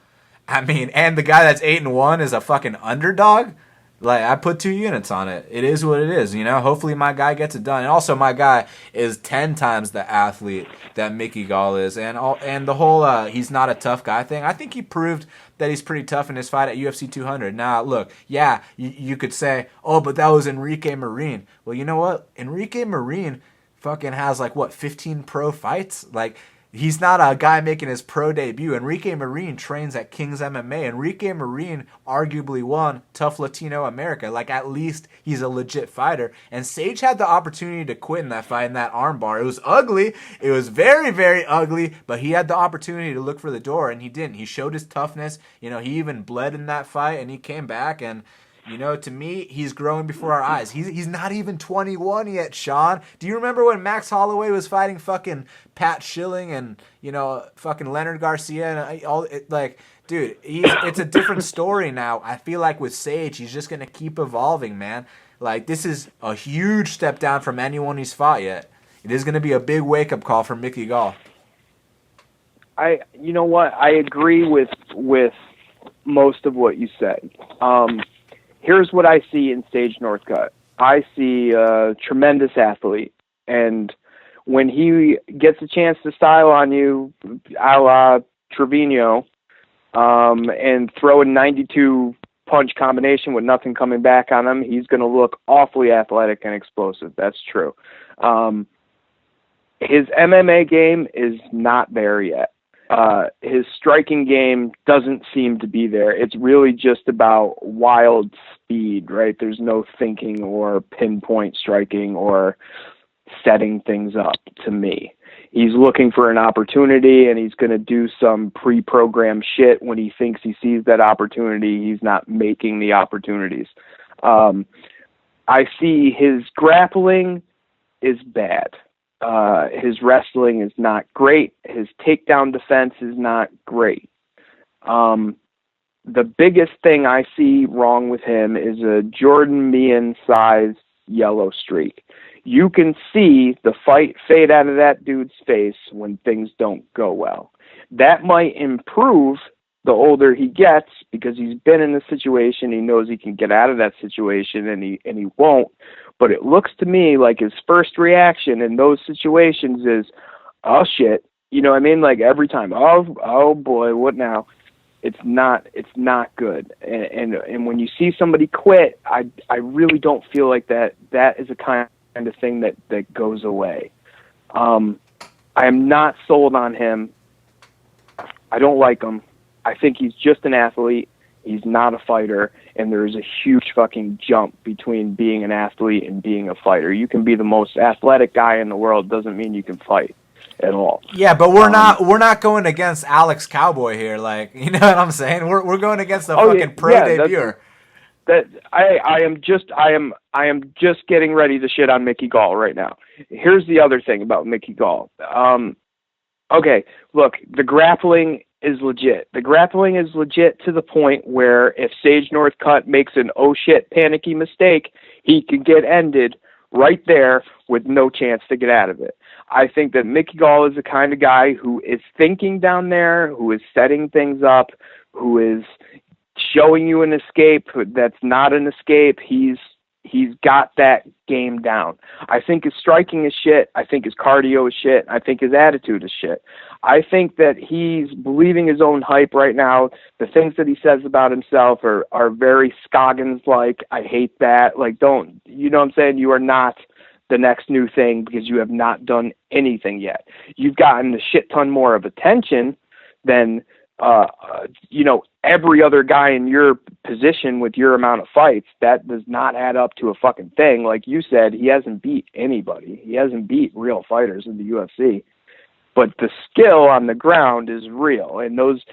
[SPEAKER 1] I mean, and the guy that's 8-1 is a fucking underdog, like, I put 2 units on it. It is what it is, you know? Hopefully my guy gets it done. And also my guy is 10 times the athlete that Mickey Gall is. And the whole he's not a tough guy thing, I think he proved that he's pretty tough in his fight at UFC 200. Now, look, yeah, you could say, oh, but that was Enrique Marin. Well, you know what? Enrique Marin fucking has, 15 pro fights? Like, he's not a guy making his pro debut. Enrique Marin trains at King's MMA. Enrique Marin arguably won Tough Latino America. Like, at least he's a legit fighter. And Sage had the opportunity to quit in that fight, in that armbar. It was ugly. It was very, very ugly. But he had the opportunity to look for the door, and he didn't. He showed his toughness. You know, he even bled in that fight, and he came back. And, you know, to me, he's growing before our eyes. He's not even 21 yet, Sean. Do you remember when Max Holloway was fighting fucking Pat Schilling and, you know, fucking Leonard Garcia and all? Dude, it's a different story now. I feel like with Sage, he's just gonna keep evolving, man. Like, this is a huge step down from anyone he's fought yet. It is gonna be a big wake up call for Mickey Gall.
[SPEAKER 2] You know what? I agree with most of what you said. Here's what I see in Sage Northcutt. I see a tremendous athlete, and when he gets a chance to style on you, a la Trevino, and throw a 92 punch combination with nothing coming back on him, he's going to look awfully athletic and explosive. That's true. His MMA game is not there yet. His striking game doesn't seem to be there. It's really just about wild speed, right? There's no thinking or pinpoint striking or setting things up to me. He's looking for an opportunity, and he's going to do some pre-programmed shit when he thinks he sees that opportunity. He's not making the opportunities. I see his grappling is bad. His wrestling is not great. His takedown defense is not great. The biggest thing I see wrong with him is a Jordan Meehan-sized yellow streak. You can see the fight fade out of that dude's face when things don't go well. That might improve the older he gets because he's been in the situation. He knows he can get out of that situation, and he won't. But it looks to me like his first reaction in those situations is, oh shit, you know what I mean? Like every time, oh boy, what now? It's not good. And when you see somebody quit, I really don't feel like that is a kind of thing that goes away. I am not sold on him. I don't like him. I think he's just an athlete. He's not a fighter, and there is a huge fucking jump between being an athlete and being a fighter. You can be the most athletic guy in the world, doesn't mean you can fight at all.
[SPEAKER 1] Yeah, but we're not going against Alex Cowboy here, like, you know what I'm saying? We're going against the fucking pro debuter.
[SPEAKER 2] I am just getting ready to shit on Mickey Gall right now. Here's the other thing about Mickey Gall. Okay, look, the grappling is legit. The grappling is legit to the point where if Sage Northcutt makes an oh shit panicky mistake, he can get ended right there with no chance to get out of it. I think that Mickey Gall is the kind of guy who is thinking down there, who is setting things up, who is showing you an escape that's not an escape. He's He's got that game down. I think his striking is shit. I think his cardio is shit. I think his attitude is shit. I think that he's believing his own hype right now. The things that he says about himself are very Scoggins-like. I hate that. Like, don't, you know what I'm saying? You are not the next new thing because you have not done anything yet. You've gotten a shit ton more of attention than, every other guy in your position with your amount of fights. That does not add up to a fucking thing. Like you said, he hasn't beat anybody. He hasn't beat real fighters in the UFC. But the skill on the ground is real. And those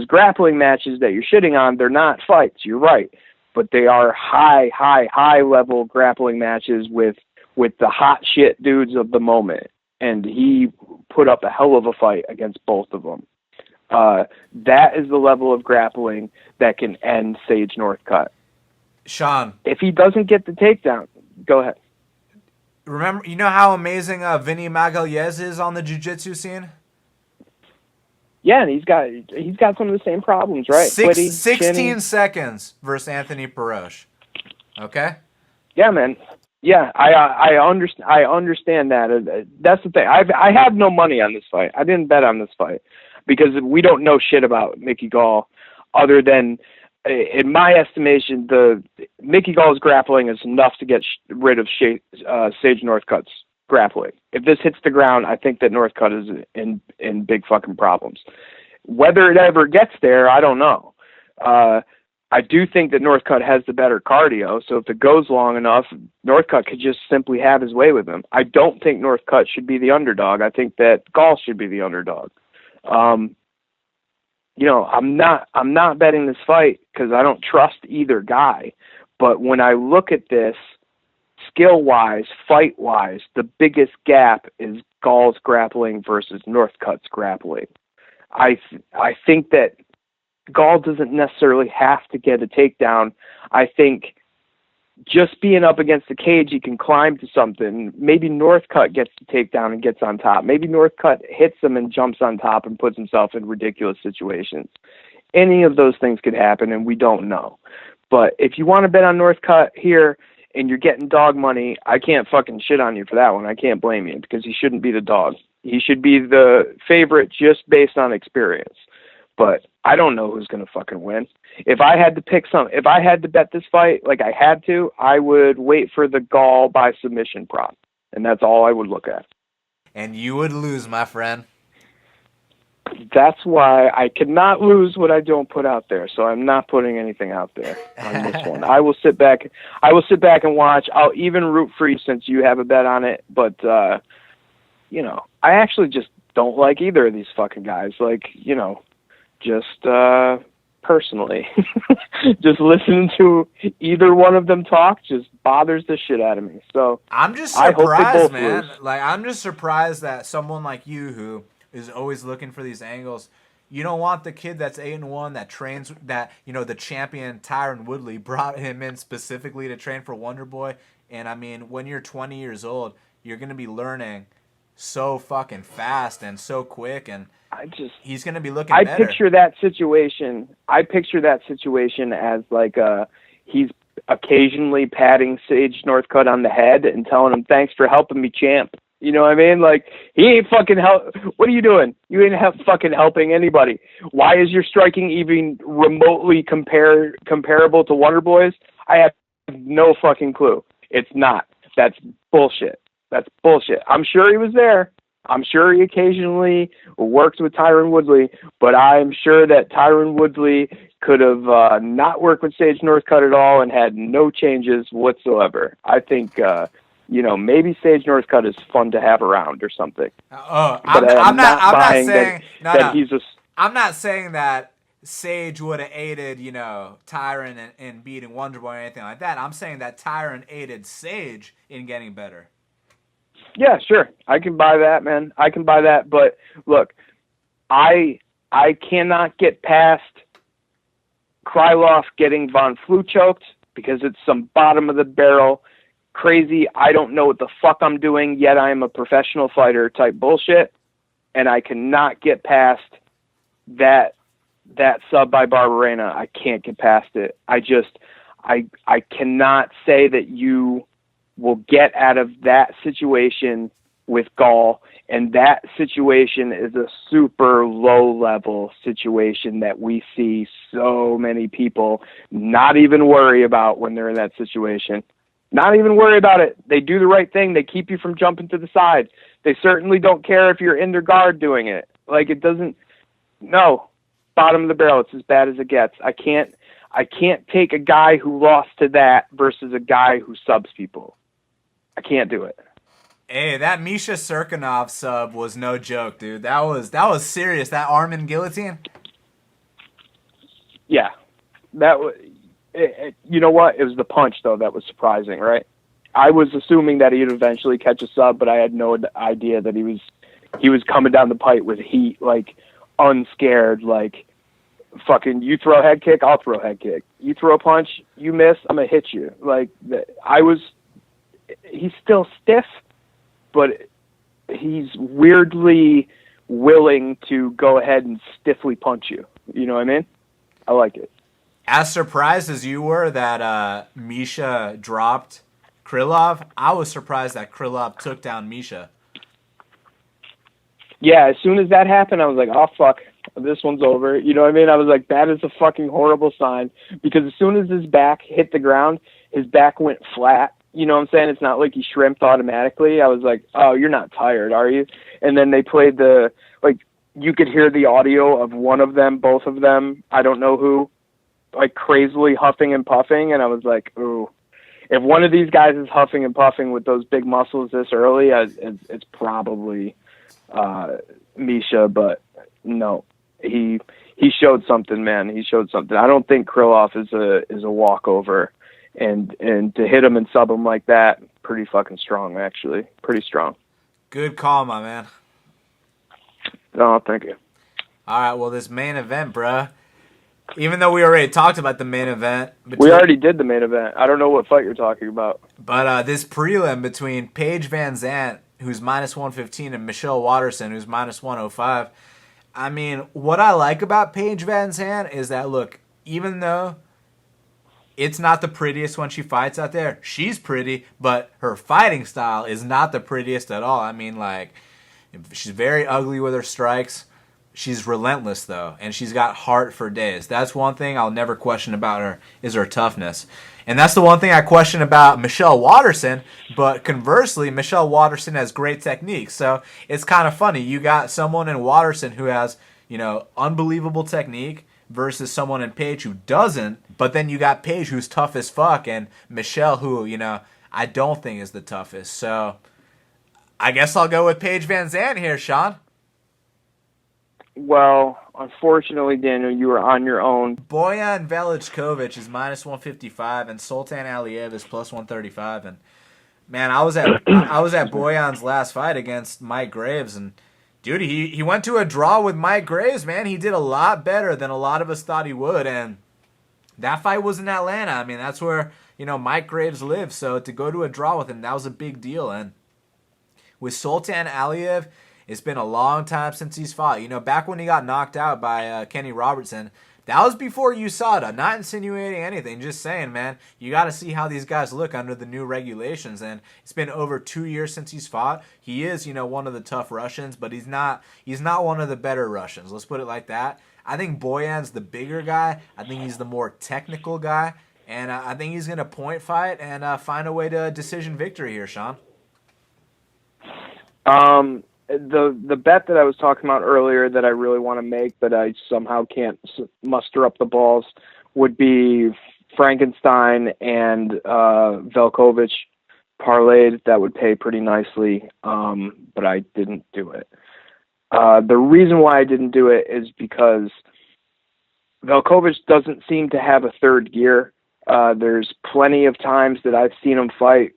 [SPEAKER 2] grappling matches that you're shitting on, they're not fights. You're right. But they are high level grappling matches with the hot shit dudes of the moment. And he put up a hell of a fight against both of them. That is the level of grappling that can end Sage Northcutt.
[SPEAKER 1] Sean,
[SPEAKER 2] if he doesn't get the takedown, go ahead.
[SPEAKER 1] Remember, you know how amazing Vinny Magalhaes is on the jiu-jitsu scene?
[SPEAKER 2] Yeah, and he's got some of the same problems, right?
[SPEAKER 1] 16
[SPEAKER 2] chinny.
[SPEAKER 1] seconds versus Anthony Perosh. Okay?
[SPEAKER 2] Yeah, man. Yeah, I understand that. That's the thing. I have no money on this fight. I didn't bet on this fight because we don't know shit about Mickey Gall, other than, in my estimation, the Mickey Gall's grappling is enough to get rid of Sage Northcutt's grappling. If this hits the ground, I think that Northcutt is in big fucking problems. Whether it ever gets there, I don't know. I do think that Northcutt has the better cardio, so if it goes long enough, Northcutt could just simply have his way with him. I don't think Northcutt should be the underdog. I think that Gall should be the underdog. I'm not betting this fight because I don't trust either guy. But when I look at this, skill-wise, fight-wise, the biggest gap is Gall's grappling versus Northcutt's grappling. I think that Gall doesn't necessarily have to get a takedown. I think just being up against the cage, he can climb to something. Maybe Northcutt gets the takedown and gets on top. Maybe Northcutt hits him and jumps on top and puts himself in ridiculous situations. Any of those things could happen, and we don't know. But if you want to bet on Northcutt here and you're getting dog money, I can't fucking shit on you for that one. I can't blame you because he shouldn't be the dog. He should be the favorite just based on experience. But I don't know who's going to fucking win. If I had to bet this fight like I had to, I would wait for the Gall by submission prop. And that's all I would look at.
[SPEAKER 1] And you would lose, my friend.
[SPEAKER 2] That's why I cannot lose what I don't put out there. So I'm not putting anything out there on this one. I will sit back and watch. I'll even root for you since you have a bet on it. But, I actually just don't like either of these fucking guys. Just personally, just listening to either one of them talk just bothers the shit out of me. So
[SPEAKER 1] I'm just surprised, man. Lose. I'm just surprised that someone like you, who is always looking for these angles, you don't want the kid that's 8-1 that trains, that the champion Tyron Woodley brought him in specifically to train for Wonder Boy. And I mean, when you're 20 years old, you're gonna be learning so fucking fast and so quick, and he's going to be looking better. I picture that situation as like he's occasionally patting Sage Northcutt on the head and telling him, "Thanks for helping me, champ." You know what I mean? Like, he ain't fucking what are you doing? You ain't fucking helping anybody. Why is your striking even remotely comparable to Wonder Boy's? I have no fucking clue. It's not. That's bullshit. That's bullshit. I'm sure he was there. I'm sure he occasionally worked with Tyron Woodley, but I'm sure that Tyron Woodley could have not worked with Sage Northcutt at all and had no changes whatsoever. I think, maybe Sage Northcutt is fun to have around or something. I'm not saying that Sage would have aided, Tyron in beating Wonder Boy or anything like that. I'm saying that Tyron aided Sage in getting better.
[SPEAKER 2] Yeah, sure. I can buy that, man. I can buy that. But look, I cannot get past Krylov getting Von Flue choked because it's some bottom of the barrel, crazy, I don't know what the fuck I'm doing, yet I am a professional fighter type bullshit. And I cannot get past that sub by Barberena. I can't get past it. I cannot say that you will get out of that situation with Gall, and that situation is a super low-level situation that we see so many people not even worry about when they're in that situation. Not even worry about it. They do the right thing. They keep you from jumping to the side. They certainly don't care if you're in their guard doing it. Like, it doesn't, no, bottom of the barrel. It's as bad as it gets. I can't take a guy who lost to that versus a guy who subs people. I can't do it.
[SPEAKER 1] Hey, that Misha Serkinov sub was no joke, dude. That was serious. That arm and guillotine.
[SPEAKER 2] Yeah, that was. You know what? It was the punch though that was surprising, right? I was assuming that he'd eventually catch a sub, but I had no idea that he was coming down the pipe with heat, like unscared, like fucking. You throw a head kick, I'll throw a head kick. You throw a punch, you miss, I'm gonna hit you. Like he's still stiff, but he's weirdly willing to go ahead and stiffly punch you. You know what I mean? I like it.
[SPEAKER 1] As surprised as you were that Misha dropped Krylov, I was surprised that Krylov took down Misha.
[SPEAKER 2] Yeah, as soon as that happened, I was like, oh, fuck, this one's over. You know what I mean? I was like, that is a fucking horrible sign, because as soon as his back hit the ground, his back went flat. You know what I'm saying? It's not like he shrimped automatically. I was like, oh, you're not tired, are you? And then they played you could hear the audio of one of them, both of them, I don't know who, like crazily huffing and puffing. And I was like, ooh, if one of these guys is huffing and puffing with those big muscles this early, it's probably Misha. But no, he showed something, man. He showed something. I don't think Krylov is a walkover. And to hit him and sub him like that, pretty fucking strong, actually. Pretty strong.
[SPEAKER 1] Good call, my man.
[SPEAKER 2] No, thank you.
[SPEAKER 1] All right, well, this main event, bruh. Even though we already talked about the main event.
[SPEAKER 2] We already did the main event. I don't know what fight you're talking about.
[SPEAKER 1] But this prelim between Paige VanZant, who's minus 115, and Michelle Waterson, who's minus 105. I mean, what I like about Paige VanZant is that, look, even though it's not the prettiest when she fights out there, she's pretty, but her fighting style is not the prettiest at all. I mean, like, she's very ugly with her strikes. She's relentless, though, and she's got heart for days. That's one thing I'll never question about her, is her toughness. And that's the one thing I question about Michelle Waterson, but conversely, Michelle Waterson has great technique. So it's kind of funny. You got someone in Waterson who has, unbelievable technique versus someone in Paige who doesn't, but then you got Paige who's tough as fuck, and Michelle who, I don't think is the toughest. So I guess I'll go with Paige VanZant here, Sean.
[SPEAKER 2] Well, unfortunately, Daniel, you were on your own.
[SPEAKER 1] Bojan Velickovic is minus 155, and Sultan Aliyev is plus 135. And man, I was at Bojan's last fight against Mike Graves, and dude, he went to a draw with Mike Graves. Man, he did a lot better than a lot of us thought he would, and that fight was in Atlanta. I mean, that's where Mike Graves lives. So to go to a draw with him, that was a big deal. And with Sultan Aliyev, it's been a long time since he's fought. Back when he got knocked out by Kenny Robertson, that was before USADA. Not insinuating anything, just saying, man, you got to see how these guys look under the new regulations. And it's been over 2 years since he's fought. He is, one of the tough Russians, but he's not one of the better Russians. Let's put it like that. I think Boyan's the bigger guy. I think he's the more technical guy. And I think he's going to point fight and find a way to decision victory here, Sean.
[SPEAKER 2] The bet that I was talking about earlier that I really want to make, but I somehow can't muster up the balls, would be Frankenstein and Velickovic parlayed. That would pay pretty nicely, but I didn't do it. The reason why I didn't do it is because Velickovic doesn't seem to have a third gear. There's plenty of times that I've seen him fight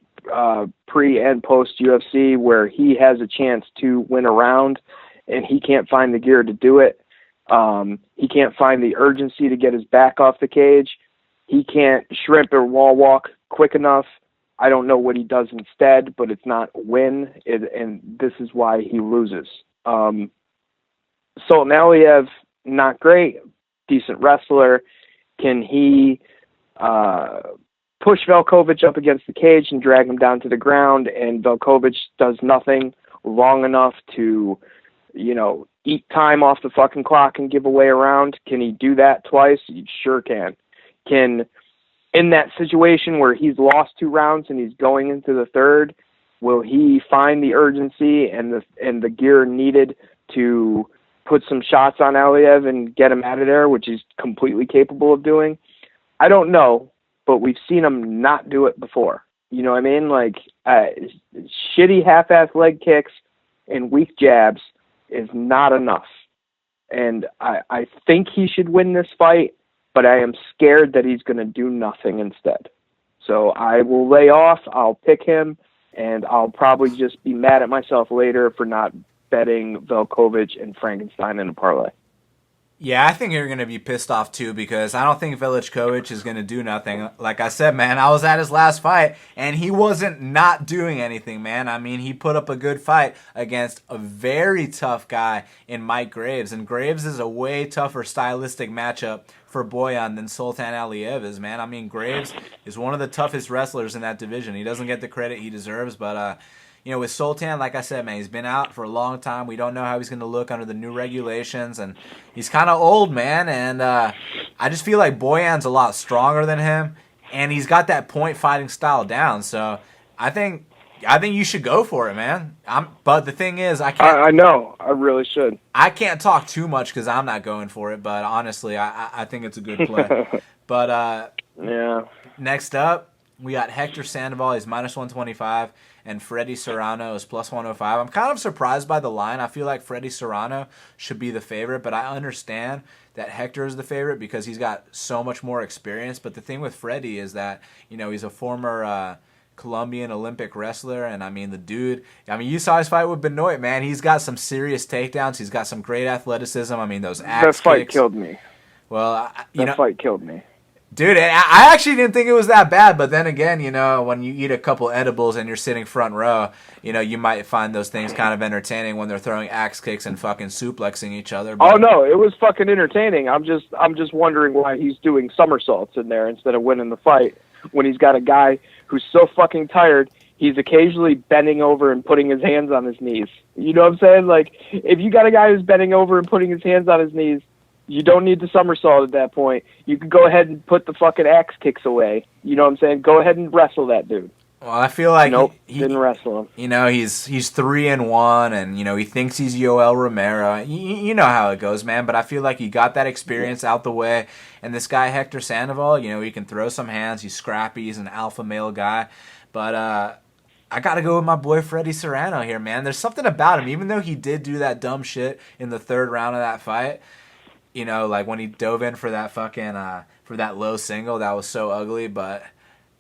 [SPEAKER 2] pre and post UFC where he has a chance to win a round and he can't find the gear to do it. He can't find the urgency to get his back off the cage. He can't shrimp or wall walk quick enough. I don't know what he does instead, but it's not win, and this is why he loses. Sultan Aliyev, not great, decent wrestler. Can he push Velkovic up against the cage and drag him down to the ground, and Velkovic does nothing long enough to, eat time off the fucking clock and give away a round? Can he do that twice? He sure can. In that situation where he's lost 2 rounds and he's going into the third, will he find the urgency and the gear needed to put some shots on Aliev and get him out of there, which he's completely capable of doing? I don't know, but we've seen him not do it before. You know what I mean? Like, shitty half-ass leg kicks and weak jabs is not enough. And I think he should win this fight, but I am scared that he's going to do nothing instead. So I will lay off, I'll pick him, and I'll probably just be mad at myself later for not betting Velkovic and Frankenstein in a parlay.
[SPEAKER 1] Yeah, I think you're going to be pissed off too, because I don't think Velickovic is going to do nothing. Like I said, man, I was at his last fight, and he wasn't not doing anything, man. I mean, he put up a good fight against a very tough guy in Mike Graves, and Graves is a way tougher stylistic matchup for Boyan than Sultan Aliev is, man. I mean, Graves is one of the toughest wrestlers in that division. He doesn't get the credit he deserves, but with Sultan, like I said, man, he's been out for a long time. We don't know how he's going to look under the new regulations, and he's kind of old, man. And I just feel like Boyan's a lot stronger than him, and he's got that point fighting style down. So I think you should go for it, man. But the thing is, I can't.
[SPEAKER 2] I know, I really should.
[SPEAKER 1] I can't talk too much because I'm not going for it. But honestly, I think it's a good play. But
[SPEAKER 2] yeah.
[SPEAKER 1] Next up, we got Hector Sandoval. He's -125. And Freddie Serrano is +105. I'm kind of surprised by the line. I feel like Freddie Serrano should be the favorite, but I understand that Hector is the favorite because he's got so much more experience. But the thing with Freddie is that, he's a former Colombian Olympic wrestler, and I mean, the dude, you saw his fight with Benoit, man. He's got some serious takedowns. He's got some great athleticism. I mean, those axe kicks.
[SPEAKER 2] That fight killed me.
[SPEAKER 1] Well,
[SPEAKER 2] that fight killed me.
[SPEAKER 1] Dude, I actually didn't think it was that bad, but then again, when you eat a couple edibles and you're sitting front row, you might find those things kind of entertaining when they're throwing axe kicks and fucking suplexing each other. But...
[SPEAKER 2] Oh no, it was fucking entertaining. I'm just wondering why he's doing somersaults in there instead of winning the fight when he's got a guy who's so fucking tired. He's occasionally bending over and putting his hands on his knees. You know what I'm saying? Like, if you got a guy who's bending over and putting his hands on his knees, you don't need to somersault at that point. You can go ahead and put the fucking axe kicks away. You know what I'm saying? Go ahead and wrestle that dude.
[SPEAKER 1] Well, I feel like
[SPEAKER 2] nope, he didn't wrestle him.
[SPEAKER 1] He's 3-1, and he thinks he's Yoel Romero. You know how it goes, man. But I feel like he got that experience out the way. And this guy Hector Sandoval, he can throw some hands. He's scrappy. He's an alpha male guy. But I got to go with my boy Freddie Serrano here, man. There's something about him, even though he did do that dumb shit in the third round of that fight. Like when he dove in for that fucking for that low single, that was so ugly. But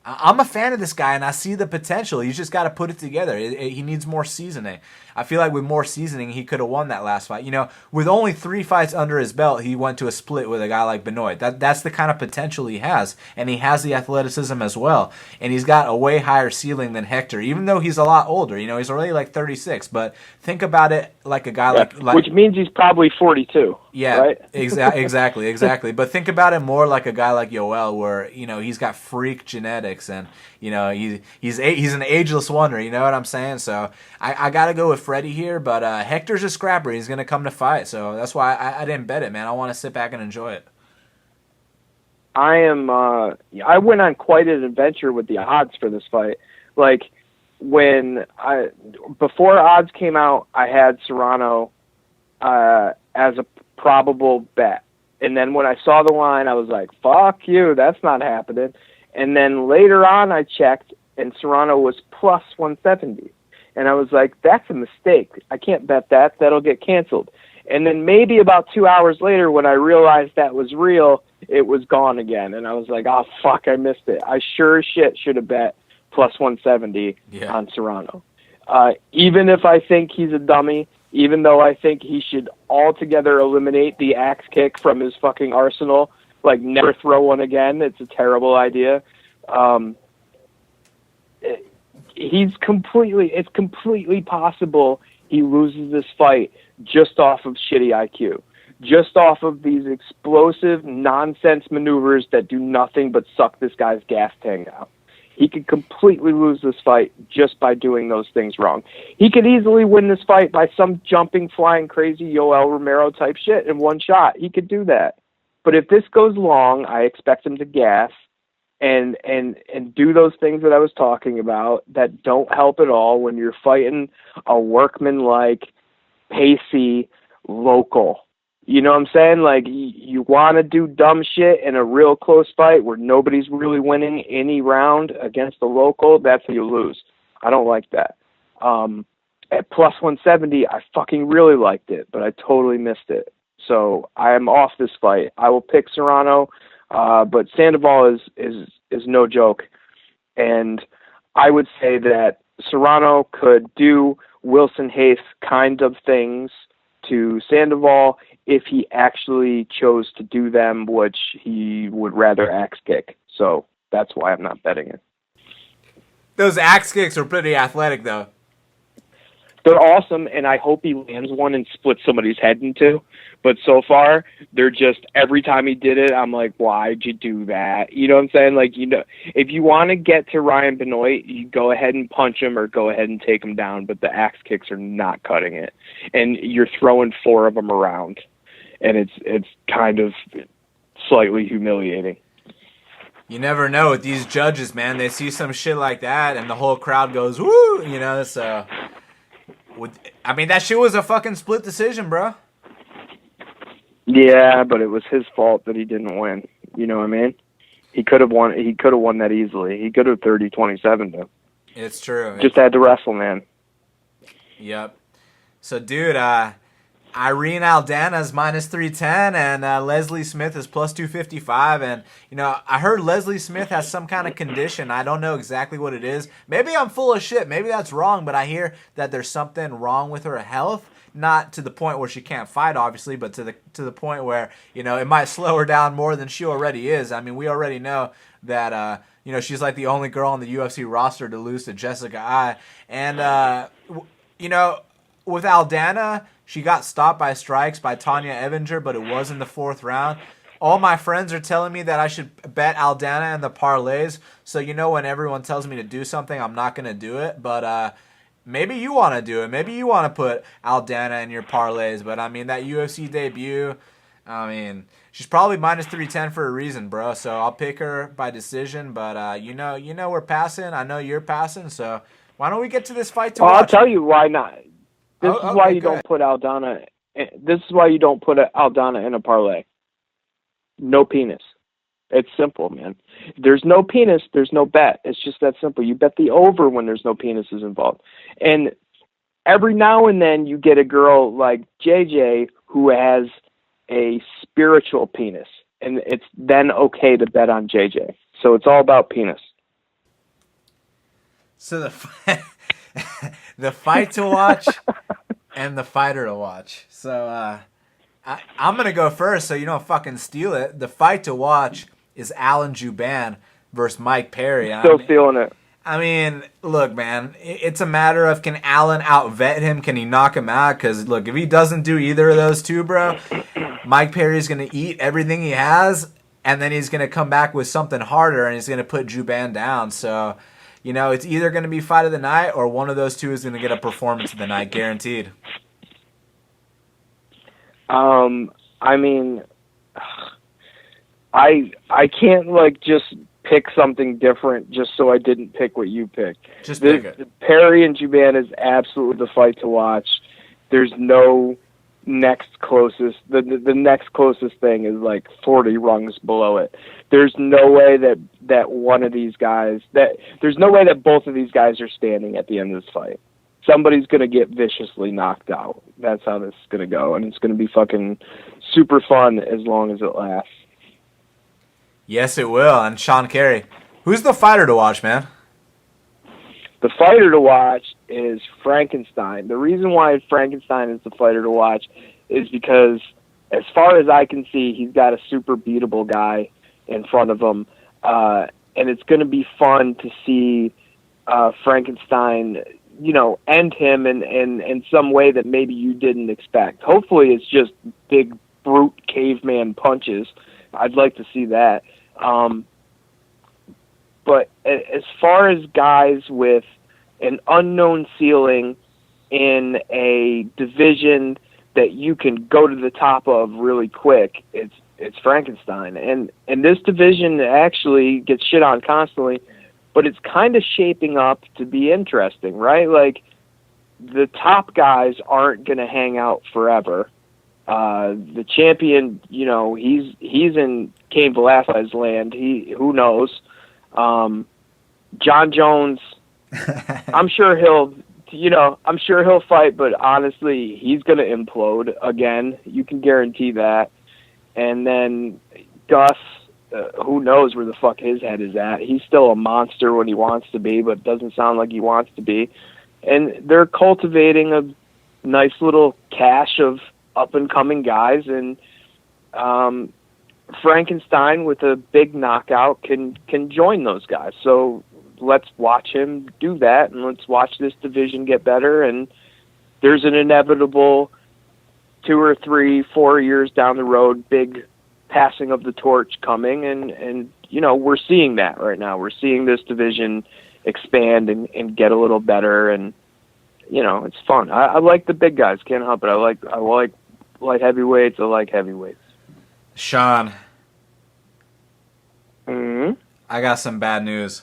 [SPEAKER 1] I'm a fan of this guy, and I see the potential. He's just got to put it together. He needs more seasoning. I feel like with more seasoning, he could have won that last fight. With only 3 fights under his belt, he went to a split with a guy like Benoit. That's the kind of potential he has, and he has the athleticism as well. And he's got a way higher ceiling than Hector, even though he's a lot older. He's already like 36. But think about it like a guy like
[SPEAKER 2] which means he's probably 42.
[SPEAKER 1] Yeah,
[SPEAKER 2] right?
[SPEAKER 1] exactly. But think about it more like a guy like Yoel, where he's got freak genetics, and he's an ageless wonder. You know what I'm saying? So I got to go with Freddie here, but Hector's a scrapper. He's going to come to fight, so that's why I didn't bet it, man. I want to sit back and enjoy it.
[SPEAKER 2] I went on quite an adventure with the odds for this fight. Like, before odds came out, I had Serrano as a probable bet. And then when I saw the line, I was like, fuck you, that's not happening. And then later on, I checked, and Serrano was +170. And I was like, that's a mistake. I can't bet that. That'll get canceled. And then maybe about 2 hours later, when I realized that was real, it was gone again. And I was like, oh, fuck, I missed it. I sure as shit should have bet +170 on Serrano. Even if I think he's a dummy, even though I think he should altogether eliminate the axe kick from his fucking arsenal, like never throw one again. It's a terrible idea. It's completely possible he loses this fight just off of shitty IQ. just off of these explosive nonsense maneuvers that do nothing but suck this guy's gas tank out. He could completely lose this fight just by doing those things wrong. He could easily win this fight by some jumping, flying, crazy Yoel Romero type shit in one shot. He could do that. But if this goes long, I expect him to gas and do those things that I was talking about that don't help at all when you're fighting a workman-like, pacey local. You know what I'm saying? Like, you want to do dumb shit in a real close fight where nobody's really winning any round against the local, that's how you lose. I don't like that. At plus 170, I fucking really liked it, but I totally missed it. So I'm off this fight. I will pick Serrano, but Sandoval is no joke. And I would say that Serrano could do Wilson Hayes kind of things to Sandoval if he actually chose to do them, which he would rather axe kick. So that's why I'm not betting it.
[SPEAKER 1] Those axe kicks are pretty athletic, though.
[SPEAKER 2] They're awesome, and I hope he lands one and splits somebody's head in two. But so far, they're just, every time he did it, I'm like, why'd you do that? You know what I'm saying? Like, you know, if you want to get to Ryan Benoit, you go ahead and punch him or go ahead and take him down, but the axe kicks are not cutting it. And you're throwing 4 of them around, and it's kind of slightly humiliating.
[SPEAKER 1] You never know with these judges, man. They see some shit like that, and the whole crowd goes, woo, you know, so... I mean, that shit was a fucking split decision, bro.
[SPEAKER 2] Yeah, but it was his fault that he didn't win. You know what I mean? He could have won. He could have won that easily. He could have 30-27 though.
[SPEAKER 1] It's true.
[SPEAKER 2] Just had to wrestle, man.
[SPEAKER 1] Yep. So, dude, Irene Aldana's minus 310, and Leslie Smith is plus 255. And, you know, I heard Leslie Smith has some kind of condition. I don't know exactly what it is. Maybe I'm full of shit. Maybe that's wrong, but I hear that there's something wrong with her health. Not to the point where she can't fight, obviously, but to the point where, you know, it might slow her down more than she already is. I mean, we already know that, you know, she's like the only girl on the UFC roster to lose to Jessica Ai. And, you know, with Aldana, she got stopped by strikes by Tanya Evinger, but it was in the 4th round. All my friends are telling me that I should bet Aldana in the parlays. So, you know, when everyone tells me to do something, I'm not going to do it. But maybe you want to do it. Maybe you want to put Aldana in your parlays. But, I mean, that UFC debut, I mean, she's probably minus 310 for a reason, bro. So I'll pick her by decision. But, you know we're passing. I know you're passing. So why don't we get to this fight to watch?
[SPEAKER 2] I'll tell you why not. This is why you don't put Aldana. This is why you don't put Aldana in a parlay. No penis. It's simple, man. There's no penis, there's no bet. It's just that simple. You bet the over when there's no penises involved. And every now and then you get a girl like JJ who has a spiritual penis, and it's then okay to bet on JJ. So it's all about penis.
[SPEAKER 1] So the fight to watch and the fighter to watch. So I'm going to go first so you don't fucking steal it. The fight to watch is Alan Jouban versus Mike Perry.
[SPEAKER 2] Still feeling it.
[SPEAKER 1] I mean, look, man, it's a matter of can Alan outvet him? Can he knock him out? Because, look, if he doesn't do either of those two, bro, Mike Perry's going to eat everything he has, and then he's going to come back with something harder, and he's going to put Jouban down. So... you know, it's either going to be fight of the night or one of those two is going to get a performance of the night, guaranteed.
[SPEAKER 2] I mean, I can't, like, just pick something different just so I didn't pick what you picked.
[SPEAKER 1] Just pick it.
[SPEAKER 2] Perry and Jouban is absolutely the fight to watch. There's no next closest. The next closest thing is like 40 rungs below it. There's no way that one of these guys, there's no way that both of these guys are standing at the end of this fight. Somebody's going to get viciously knocked out. That's how this is going to go, and it's going to be fucking super fun as long as it lasts.
[SPEAKER 1] Yes, it will. And Sean Carey. Who's the fighter to watch, man?
[SPEAKER 2] The fighter to watch is Frankenstein. The reason why Frankenstein is the fighter to watch is because, as far as I can see, he's got a super beatable guy in front of him. And it's going to be fun to see Frankenstein, you know, end him in some way that maybe you didn't expect. Hopefully it's just big brute caveman punches. I'd like to see that. But as far as guys with an unknown ceiling in a division that you can go to the top of really quick, it's Frankenstein. And this division actually gets shit on constantly, but it's kind of shaping up to be interesting, right? Like, the top guys aren't going to hang out forever. The champion, he's in Cain Velasquez's land. Who knows? John Jones, I'm sure he'll fight, but honestly, he's going to implode again. You can guarantee that. And then Gus, who knows where the fuck his head is at? He's still a monster when he wants to be, but doesn't sound like he wants to be. And they're cultivating a nice little cache of up-and-coming guys, and Frankenstein with a big knockout can join those guys. So let's watch him do that, and let's watch this division get better. And there's an inevitable 2 or 3, 4 years down the road, big passing of the torch coming, and we're seeing that right now. We're seeing this division expand and get a little better, and it's fun. I like the big guys, can't help it. I like light heavyweights. I like heavyweights.
[SPEAKER 1] Sean,
[SPEAKER 2] Mm-hmm.
[SPEAKER 1] I got some bad news.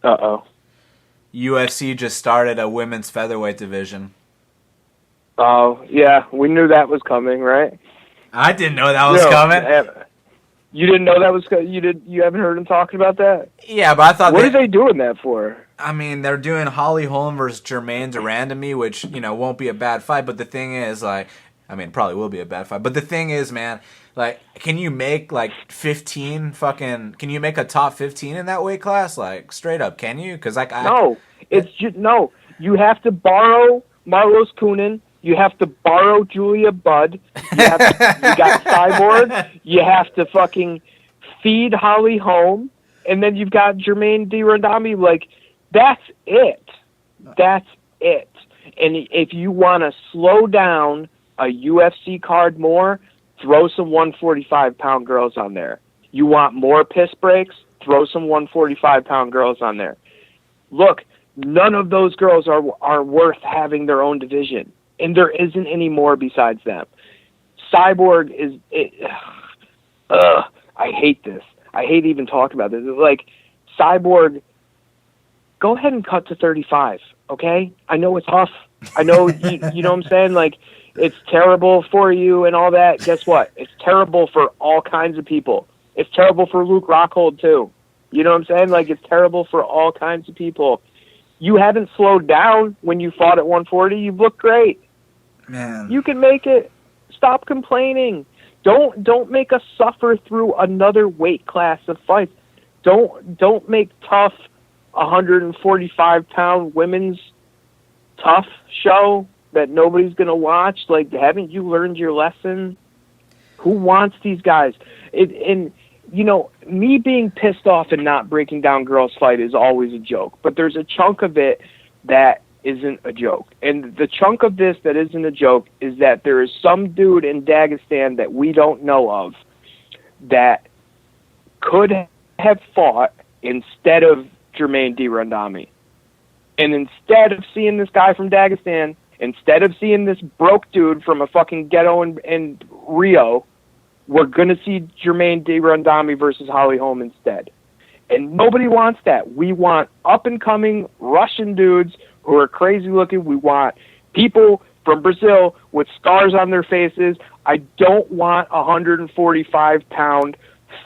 [SPEAKER 2] Uh-oh.
[SPEAKER 1] UFC just started a women's featherweight division.
[SPEAKER 2] Oh, yeah, we knew that was coming, right?
[SPEAKER 1] I didn't know that was coming.
[SPEAKER 2] You didn't know that was coming? You haven't heard him talking about that?
[SPEAKER 1] Yeah, but I thought
[SPEAKER 2] What are they doing that for?
[SPEAKER 1] I mean, they're doing Holly Holm versus Jermaine Durandamy, which, won't be a bad fight. But the thing is, it probably will be a bad fight. But the thing is, man, can you make, 15 fucking... Can you make a top 15 in that weight class? Straight up, can you? Because,
[SPEAKER 2] No. It's just... No. You have to borrow Marlos Kunin. You have to borrow Julia Budd. You got Cyborg. You have to fucking feed Holly Holm. And then you've got Jermaine Durandamy. That's it. That's it. And if you want to slow down a UFC card more, throw some 145-pound girls on there. You want more piss breaks? Throw some 145-pound girls on there. Look, none of those girls are worth having their own division. And there isn't any more besides them. Cyborg is... I hate this. I hate even talking about this. It's Cyborg... Go ahead and cut to 35, okay? I know it's tough. I know, you know what I'm saying? It's terrible for you and all that. Guess what? It's terrible for all kinds of people. It's terrible for Luke Rockhold, too. You know what I'm saying? It's terrible for all kinds of people. You haven't slowed down when you fought at 140. You've looked great.
[SPEAKER 1] Man.
[SPEAKER 2] You can make it. Stop complaining. Don't make us suffer through another weight class of fights. Don't make tough 145-pound women's tough show that nobody's going to watch. Haven't you learned your lesson? Who wants these guys? Me being pissed off and not breaking down girls' fight is always a joke, but there's a chunk of it that isn't a joke. And the chunk of this that isn't a joke is that there is some dude in Dagestan that we don't know of that could have fought instead of Jermaine Durandamy. And instead of seeing this guy from Dagestan, instead of seeing this broke dude from a fucking ghetto in Rio, we're going to see Jermaine Durandamy versus Holly Holm instead. And nobody wants that. We want up-and-coming Russian dudes who are crazy looking. We want people from Brazil with scars on their faces. I don't want 145-pound,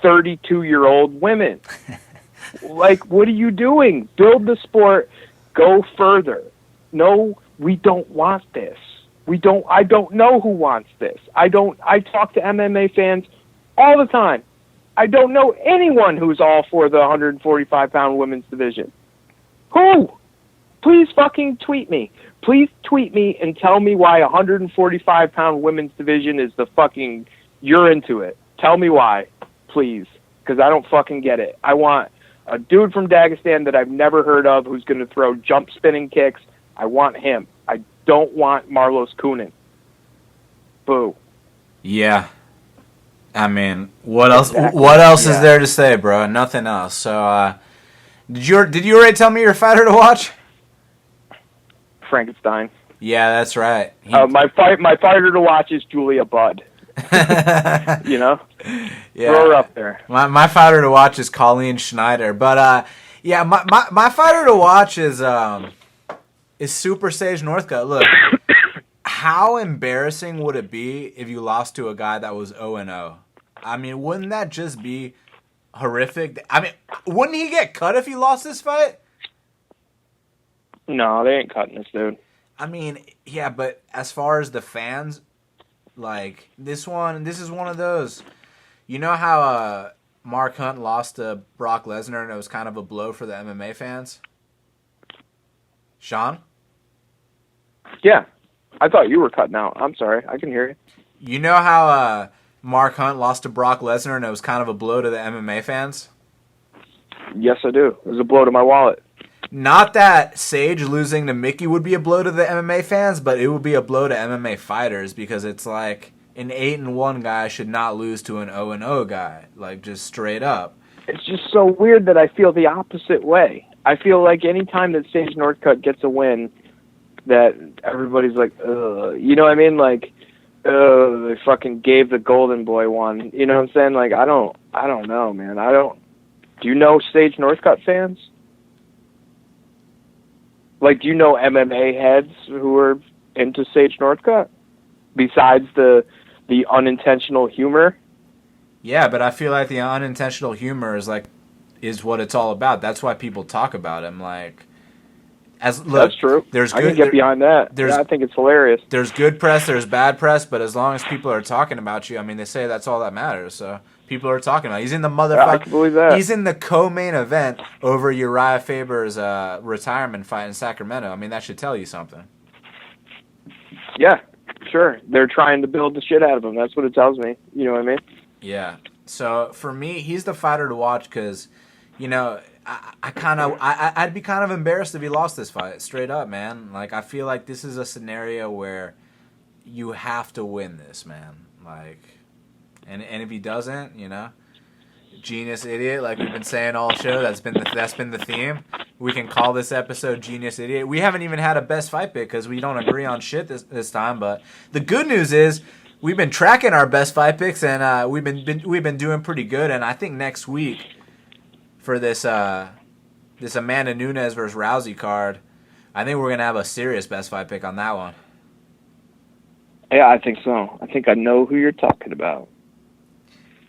[SPEAKER 2] 32-year-old women. What are you doing? Build the sport. Go further. No, we don't want this. I don't know who wants this. I talk to MMA fans all the time. I don't know anyone who's all for the 145-pound women's division. Who? Please fucking tweet me. Please tweet me and tell me why 145-pound women's division is the fucking... You're into it. Tell me why, please, because I don't fucking get it. I want a dude from Dagestan that I've never heard of who's going to throw jump spinning kicks. I want him. I don't want Marlos Kunin. Boo.
[SPEAKER 1] Yeah. I mean, what else?
[SPEAKER 2] Exactly.
[SPEAKER 1] What else is
[SPEAKER 2] Yeah.
[SPEAKER 1] there to say, bro? Nothing else. So, did you already tell me you're a fighter to watch?
[SPEAKER 2] Frankenstein.
[SPEAKER 1] Yeah, that's right.
[SPEAKER 2] My fighter to watch is Julia Budd. You know,
[SPEAKER 1] Yeah.
[SPEAKER 2] throw her up there.
[SPEAKER 1] My fighter to watch is Colleen Schneider, but yeah, my fighter to watch is Super Sage Northcutt. Look, how embarrassing would it be if you lost to a guy that was 0-0? I mean, wouldn't that just be horrific? I mean, wouldn't he get cut if he lost this fight?
[SPEAKER 2] No, they ain't cutting this dude.
[SPEAKER 1] I mean, yeah, but as far as the fans, like this is one of those. You know how Mark Hunt lost to Brock Lesnar and it was kind of a blow for the MMA fans? Sean?
[SPEAKER 2] Yeah, I thought you were cutting out. I'm sorry, I can hear you.
[SPEAKER 1] You know how Mark Hunt lost to Brock Lesnar and it was kind of a blow to the MMA fans?
[SPEAKER 2] Yes, I do. It was a blow to my wallet.
[SPEAKER 1] Not that Sage losing to Mickey would be a blow to the MMA fans, but it would be a blow to MMA fighters because it's like an 8-1 guy should not lose to an 0-0 guy, like just straight up.
[SPEAKER 2] It's just so weird that I feel the opposite way. I feel like any time that Sage Northcutt gets a win, that everybody's like, ugh. You know what I mean? Like, ugh, they fucking gave the Golden Boy one. You know what I'm saying? Like, I don't know, man. Do you know Sage Northcutt fans? Like, do you know MMA heads who are into Sage Northcutt? Besides the unintentional humor?
[SPEAKER 1] Yeah, but I feel like the unintentional humor is what it's all about. That's why people talk about him. Like, look,
[SPEAKER 2] that's true. I can get behind that. Yeah, I think it's hilarious.
[SPEAKER 1] There's good press, there's bad press, but as long as people are talking about you, I mean, they say that's all that matters. So people are talking about. He's in the motherfucker.
[SPEAKER 2] Yeah, I can believe that.
[SPEAKER 1] He's in the co-main event over Uriah Faber's retirement fight in Sacramento. I mean, that should tell you something.
[SPEAKER 2] Yeah, sure. They're trying to build the shit out of him. That's what it tells me. You know what I mean?
[SPEAKER 1] Yeah. So for me, he's the fighter to watch because, you know, I'd be kind of embarrassed if he lost this fight. Straight up, man. Like, I feel like this is a scenario where you have to win this, man. Like, and if he doesn't, you know, genius idiot, like we've been saying all show. That's been the theme. We can call this episode Genius Idiot. We haven't even had a best fight pick because we don't agree on shit this time. But the good news is we've been tracking our best fight picks and we've been doing pretty good. And I think next week for this Amanda Nunes versus Rousey card, I think we're gonna have a serious best fight pick on that one.
[SPEAKER 2] Yeah, I think so. I think I know who you're talking about.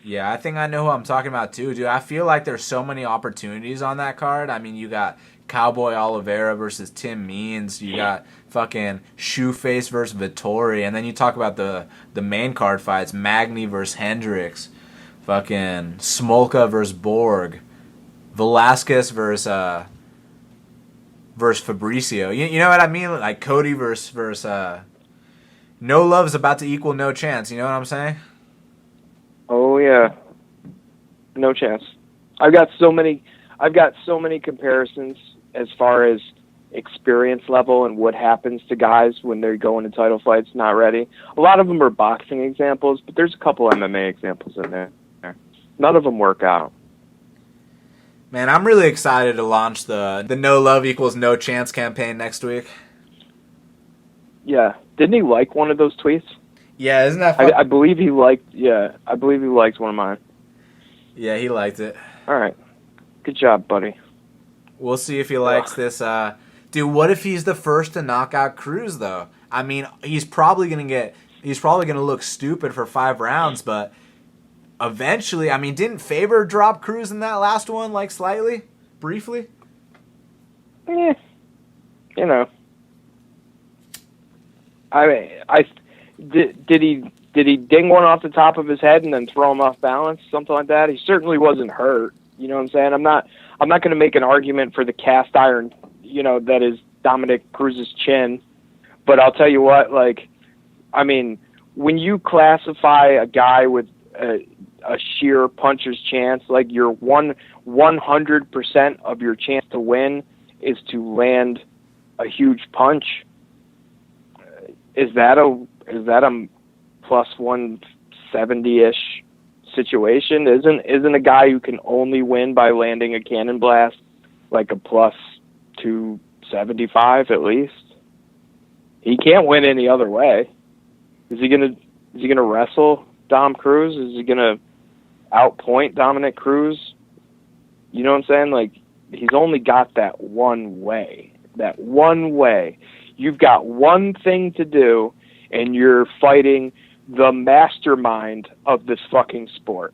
[SPEAKER 1] Yeah, I think I know who I'm talking about too, dude. I feel like there's so many opportunities on that card. I mean, you got Cowboy Oliveira versus Tim Means. You got fucking Shoeface versus Vittori. And then you talk about the main card fights. Magny versus Hendricks. Fucking Smolka versus Borg. Velasquez versus Fabricio. You know what I mean? Like Cody versus No Love's about to equal No Chance. You know what I'm saying?
[SPEAKER 2] Oh yeah, no chance. I've got so many comparisons as far as experience level and what happens to guys when they go into title fights not ready. A lot of them are boxing examples, but there's a couple MMA examples in there. None of them work out.
[SPEAKER 1] Man, I'm really excited to launch the No Love Equals No Chance campaign next week.
[SPEAKER 2] Yeah, didn't he like one of those tweets?
[SPEAKER 1] Yeah, isn't that fun?
[SPEAKER 2] I believe he liked. Yeah, I believe he liked one of mine.
[SPEAKER 1] Yeah, he liked it.
[SPEAKER 2] All right, good job, buddy.
[SPEAKER 1] We'll see if he likes this. Dude, what if he's the first to knock out Cruz though? I mean, he's probably gonna look stupid for 5 rounds, but eventually, I mean, didn't Faber drop Cruz in that last one, like slightly, briefly?
[SPEAKER 2] Yeah, you know. I mean, Did he ding one off the top of his head and then throw him off balance, something like that? He certainly wasn't hurt. You know what I'm saying? I'm not going to make an argument for the cast iron, you know, that is Dominic Cruz's chin. But I'll tell you what, like, I mean, when you classify a guy with a sheer puncher's chance, like your 100% of your chance to win is to land a huge punch. Is that a plus 1 70-ish situation. Isn't a guy who can only win by landing a cannon blast like a plus 275 at least? He can't win any other way. Is he gonna wrestle Dom Cruz? Is he gonna outpoint Dominic Cruz? You know what I'm saying? Like, he's only got that one way. That one way. You've got one thing to do, and you're fighting the mastermind of this fucking sport.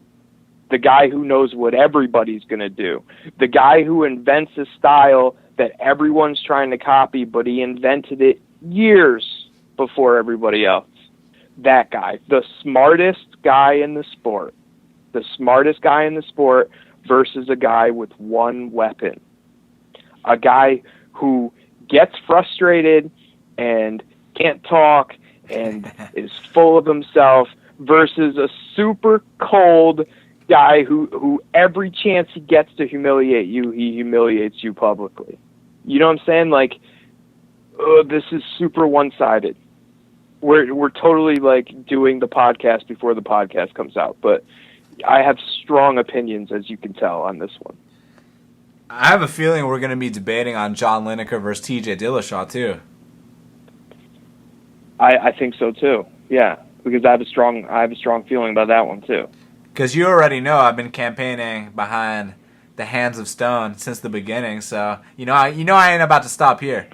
[SPEAKER 2] The guy who knows what everybody's going to do. The guy who invents a style that everyone's trying to copy, but he invented it years before everybody else. That guy. The smartest guy in the sport. The smartest guy in the sport versus a guy with one weapon. A guy who gets frustrated and can't talk and is full of himself versus a super cold guy who every chance he gets to humiliate you, he humiliates you publicly. You know what I'm saying? Like, this is super one-sided. We're totally like doing the podcast before the podcast comes out, but I have strong opinions, as you can tell, on this one.
[SPEAKER 1] I have a feeling we're going to be debating on John Lineker versus TJ Dillashaw, too.
[SPEAKER 2] I think so, too. Yeah, because I have a strong feeling about that one, too.
[SPEAKER 1] Because you already know I've been campaigning behind the Hands of Stone since the beginning, so you know I ain't about to stop here.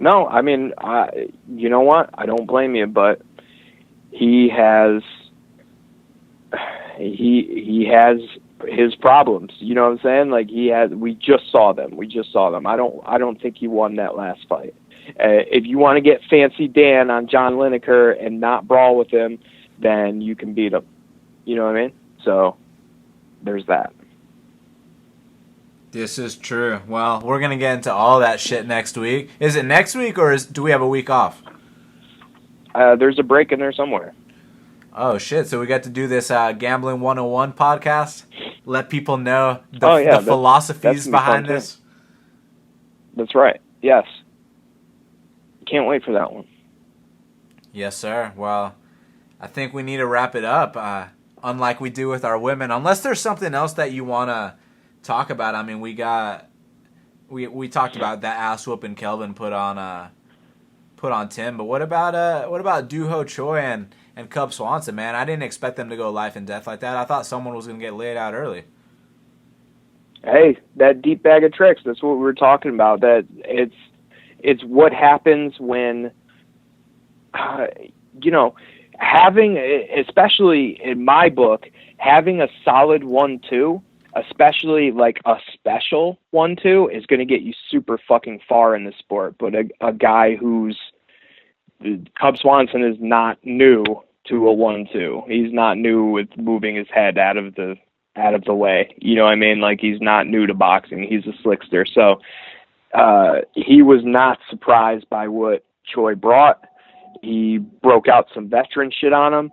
[SPEAKER 2] No, I mean, you know what? I don't blame you, but he has his problems. You know what I'm saying? Like, we just saw them. I don't think he won that last fight. If you want to get fancy Dan on John Lineker and not brawl with him, then you can beat him. You know what I mean? So there's that.
[SPEAKER 1] This is true. Well, we're going to get into all that shit next week. Is it next week, or do we have a week off?
[SPEAKER 2] There's a break in there somewhere.
[SPEAKER 1] Oh, shit. So we got to do this Gambling 101 podcast? Let people know the philosophies behind this?
[SPEAKER 2] That's right. Yes. Can't wait for that one.
[SPEAKER 1] Yes, sir. Well, I think we need to wrap it up, unlike we do with our women. Unless there's something else that you want to talk about. I mean, we talked about that ass whooping Kelvin put on Tim. But what about Doo-Ho Choi and Cub Swanson, man? I didn't expect them to go life and death like that. I thought someone was going to get laid out early.
[SPEAKER 2] Hey, that deep bag of tricks. That's what we were talking about. That it's what happens when, having, especially in my book, having a solid 1-2, especially like a special 1-2, is going to get you super fucking far in the sport. But a guy who's, Cub Swanson is not new to a 1-2. He's not new with moving his head out of the way. You know what I mean? Like, he's not new to boxing. He's a slickster. So he was not surprised by what Choi brought. He broke out some veteran shit on him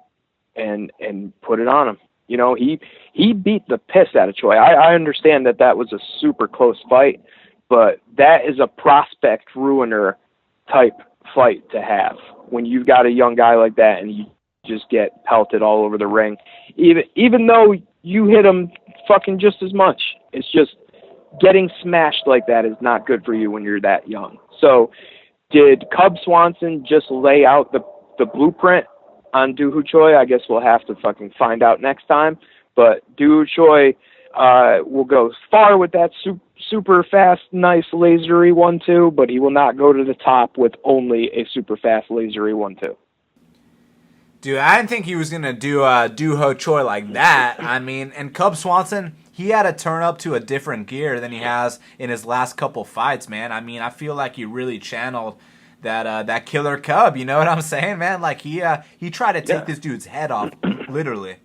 [SPEAKER 2] and put it on him. You know, he beat the piss out of Choi. I understand that was a super close fight, but that is a prospect ruiner type fight to have when you've got a young guy like that and you just get pelted all over the ring. Even though you hit him fucking just as much. It's just getting smashed like that is not good for you when you're that young. So did Cub Swanson just lay out the blueprint on Doo-Ho Choi? I guess we'll have to fucking find out next time. But Doo-Ho Choi will go far with that super fast, nice, lasery 1-2, but he will not go to the top with only a super fast, lasery 1-2.
[SPEAKER 1] Dude, I didn't think he was going to do Doo-Ho Choi like that. I mean, and Cub Swanson, he had to turn up to a different gear than he has in his last couple fights, man. I mean, I feel like he really channeled that killer Cub, you know what I'm saying, man? Like, he tried to take this dude's head off, literally.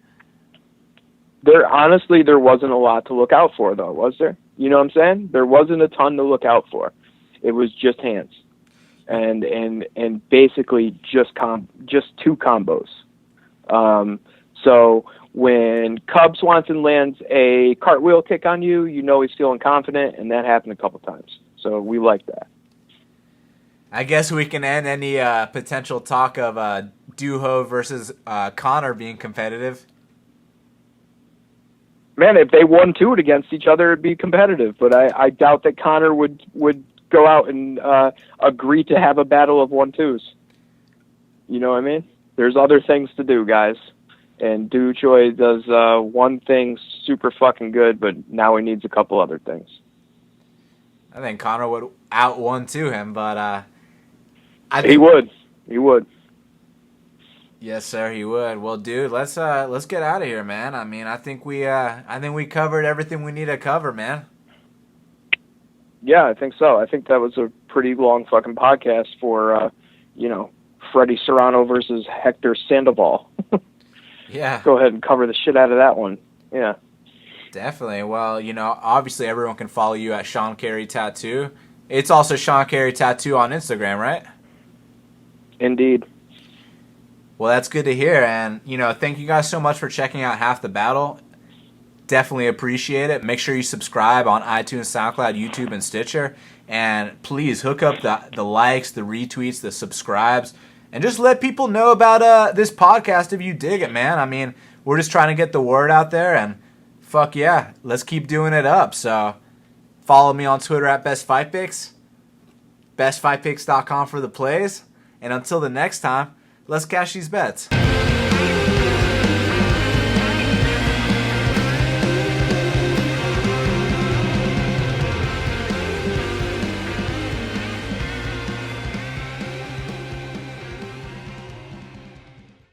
[SPEAKER 2] There wasn't a lot to look out for, though, was there? You know what I'm saying? There wasn't a ton to look out for. It was just hands. And basically just two combos. So when Cub Swanson lands a cartwheel kick on you, you know he's feeling confident, and that happened a couple times. So we like that.
[SPEAKER 1] I guess we can end any potential talk of Duho versus Connor being competitive.
[SPEAKER 2] Man, if they 1-2'd against each other, it'd be competitive. But I doubt that Connor would go out and agree to have a battle of 1-2s. You know what I mean? There's other things to do, guys. And Du Choi does one thing super fucking good, but now he needs a couple other things.
[SPEAKER 1] I think Connor would out 1-2 him, but
[SPEAKER 2] He would.
[SPEAKER 1] Yes, sir, he would. Well, dude, let's get out of here, man. I mean, I think we covered everything we need to cover, man.
[SPEAKER 2] Yeah, I think so. I think that was a pretty long fucking podcast for Freddie Serrano versus Hector Sandoval.
[SPEAKER 1] Yeah.
[SPEAKER 2] Go ahead and cover the shit out of that one. Yeah.
[SPEAKER 1] Definitely. Well, obviously everyone can follow you at Sean Carey Tattoo. It's also Sean Carey Tattoo on Instagram, right?
[SPEAKER 2] Indeed.
[SPEAKER 1] Well, that's good to hear. And, thank you guys so much for checking out Half the Battle. Definitely appreciate it. Make sure you subscribe on iTunes, SoundCloud, YouTube, and Stitcher. And please hook up the likes, the retweets, the subscribes. And just let people know about this podcast if you dig it, man. I mean, we're just trying to get the word out there. And fuck yeah, let's keep doing it up. So follow me on Twitter at BestFightPicks. BestFightPicks.com for the plays. And until the next time, let's cash these bets.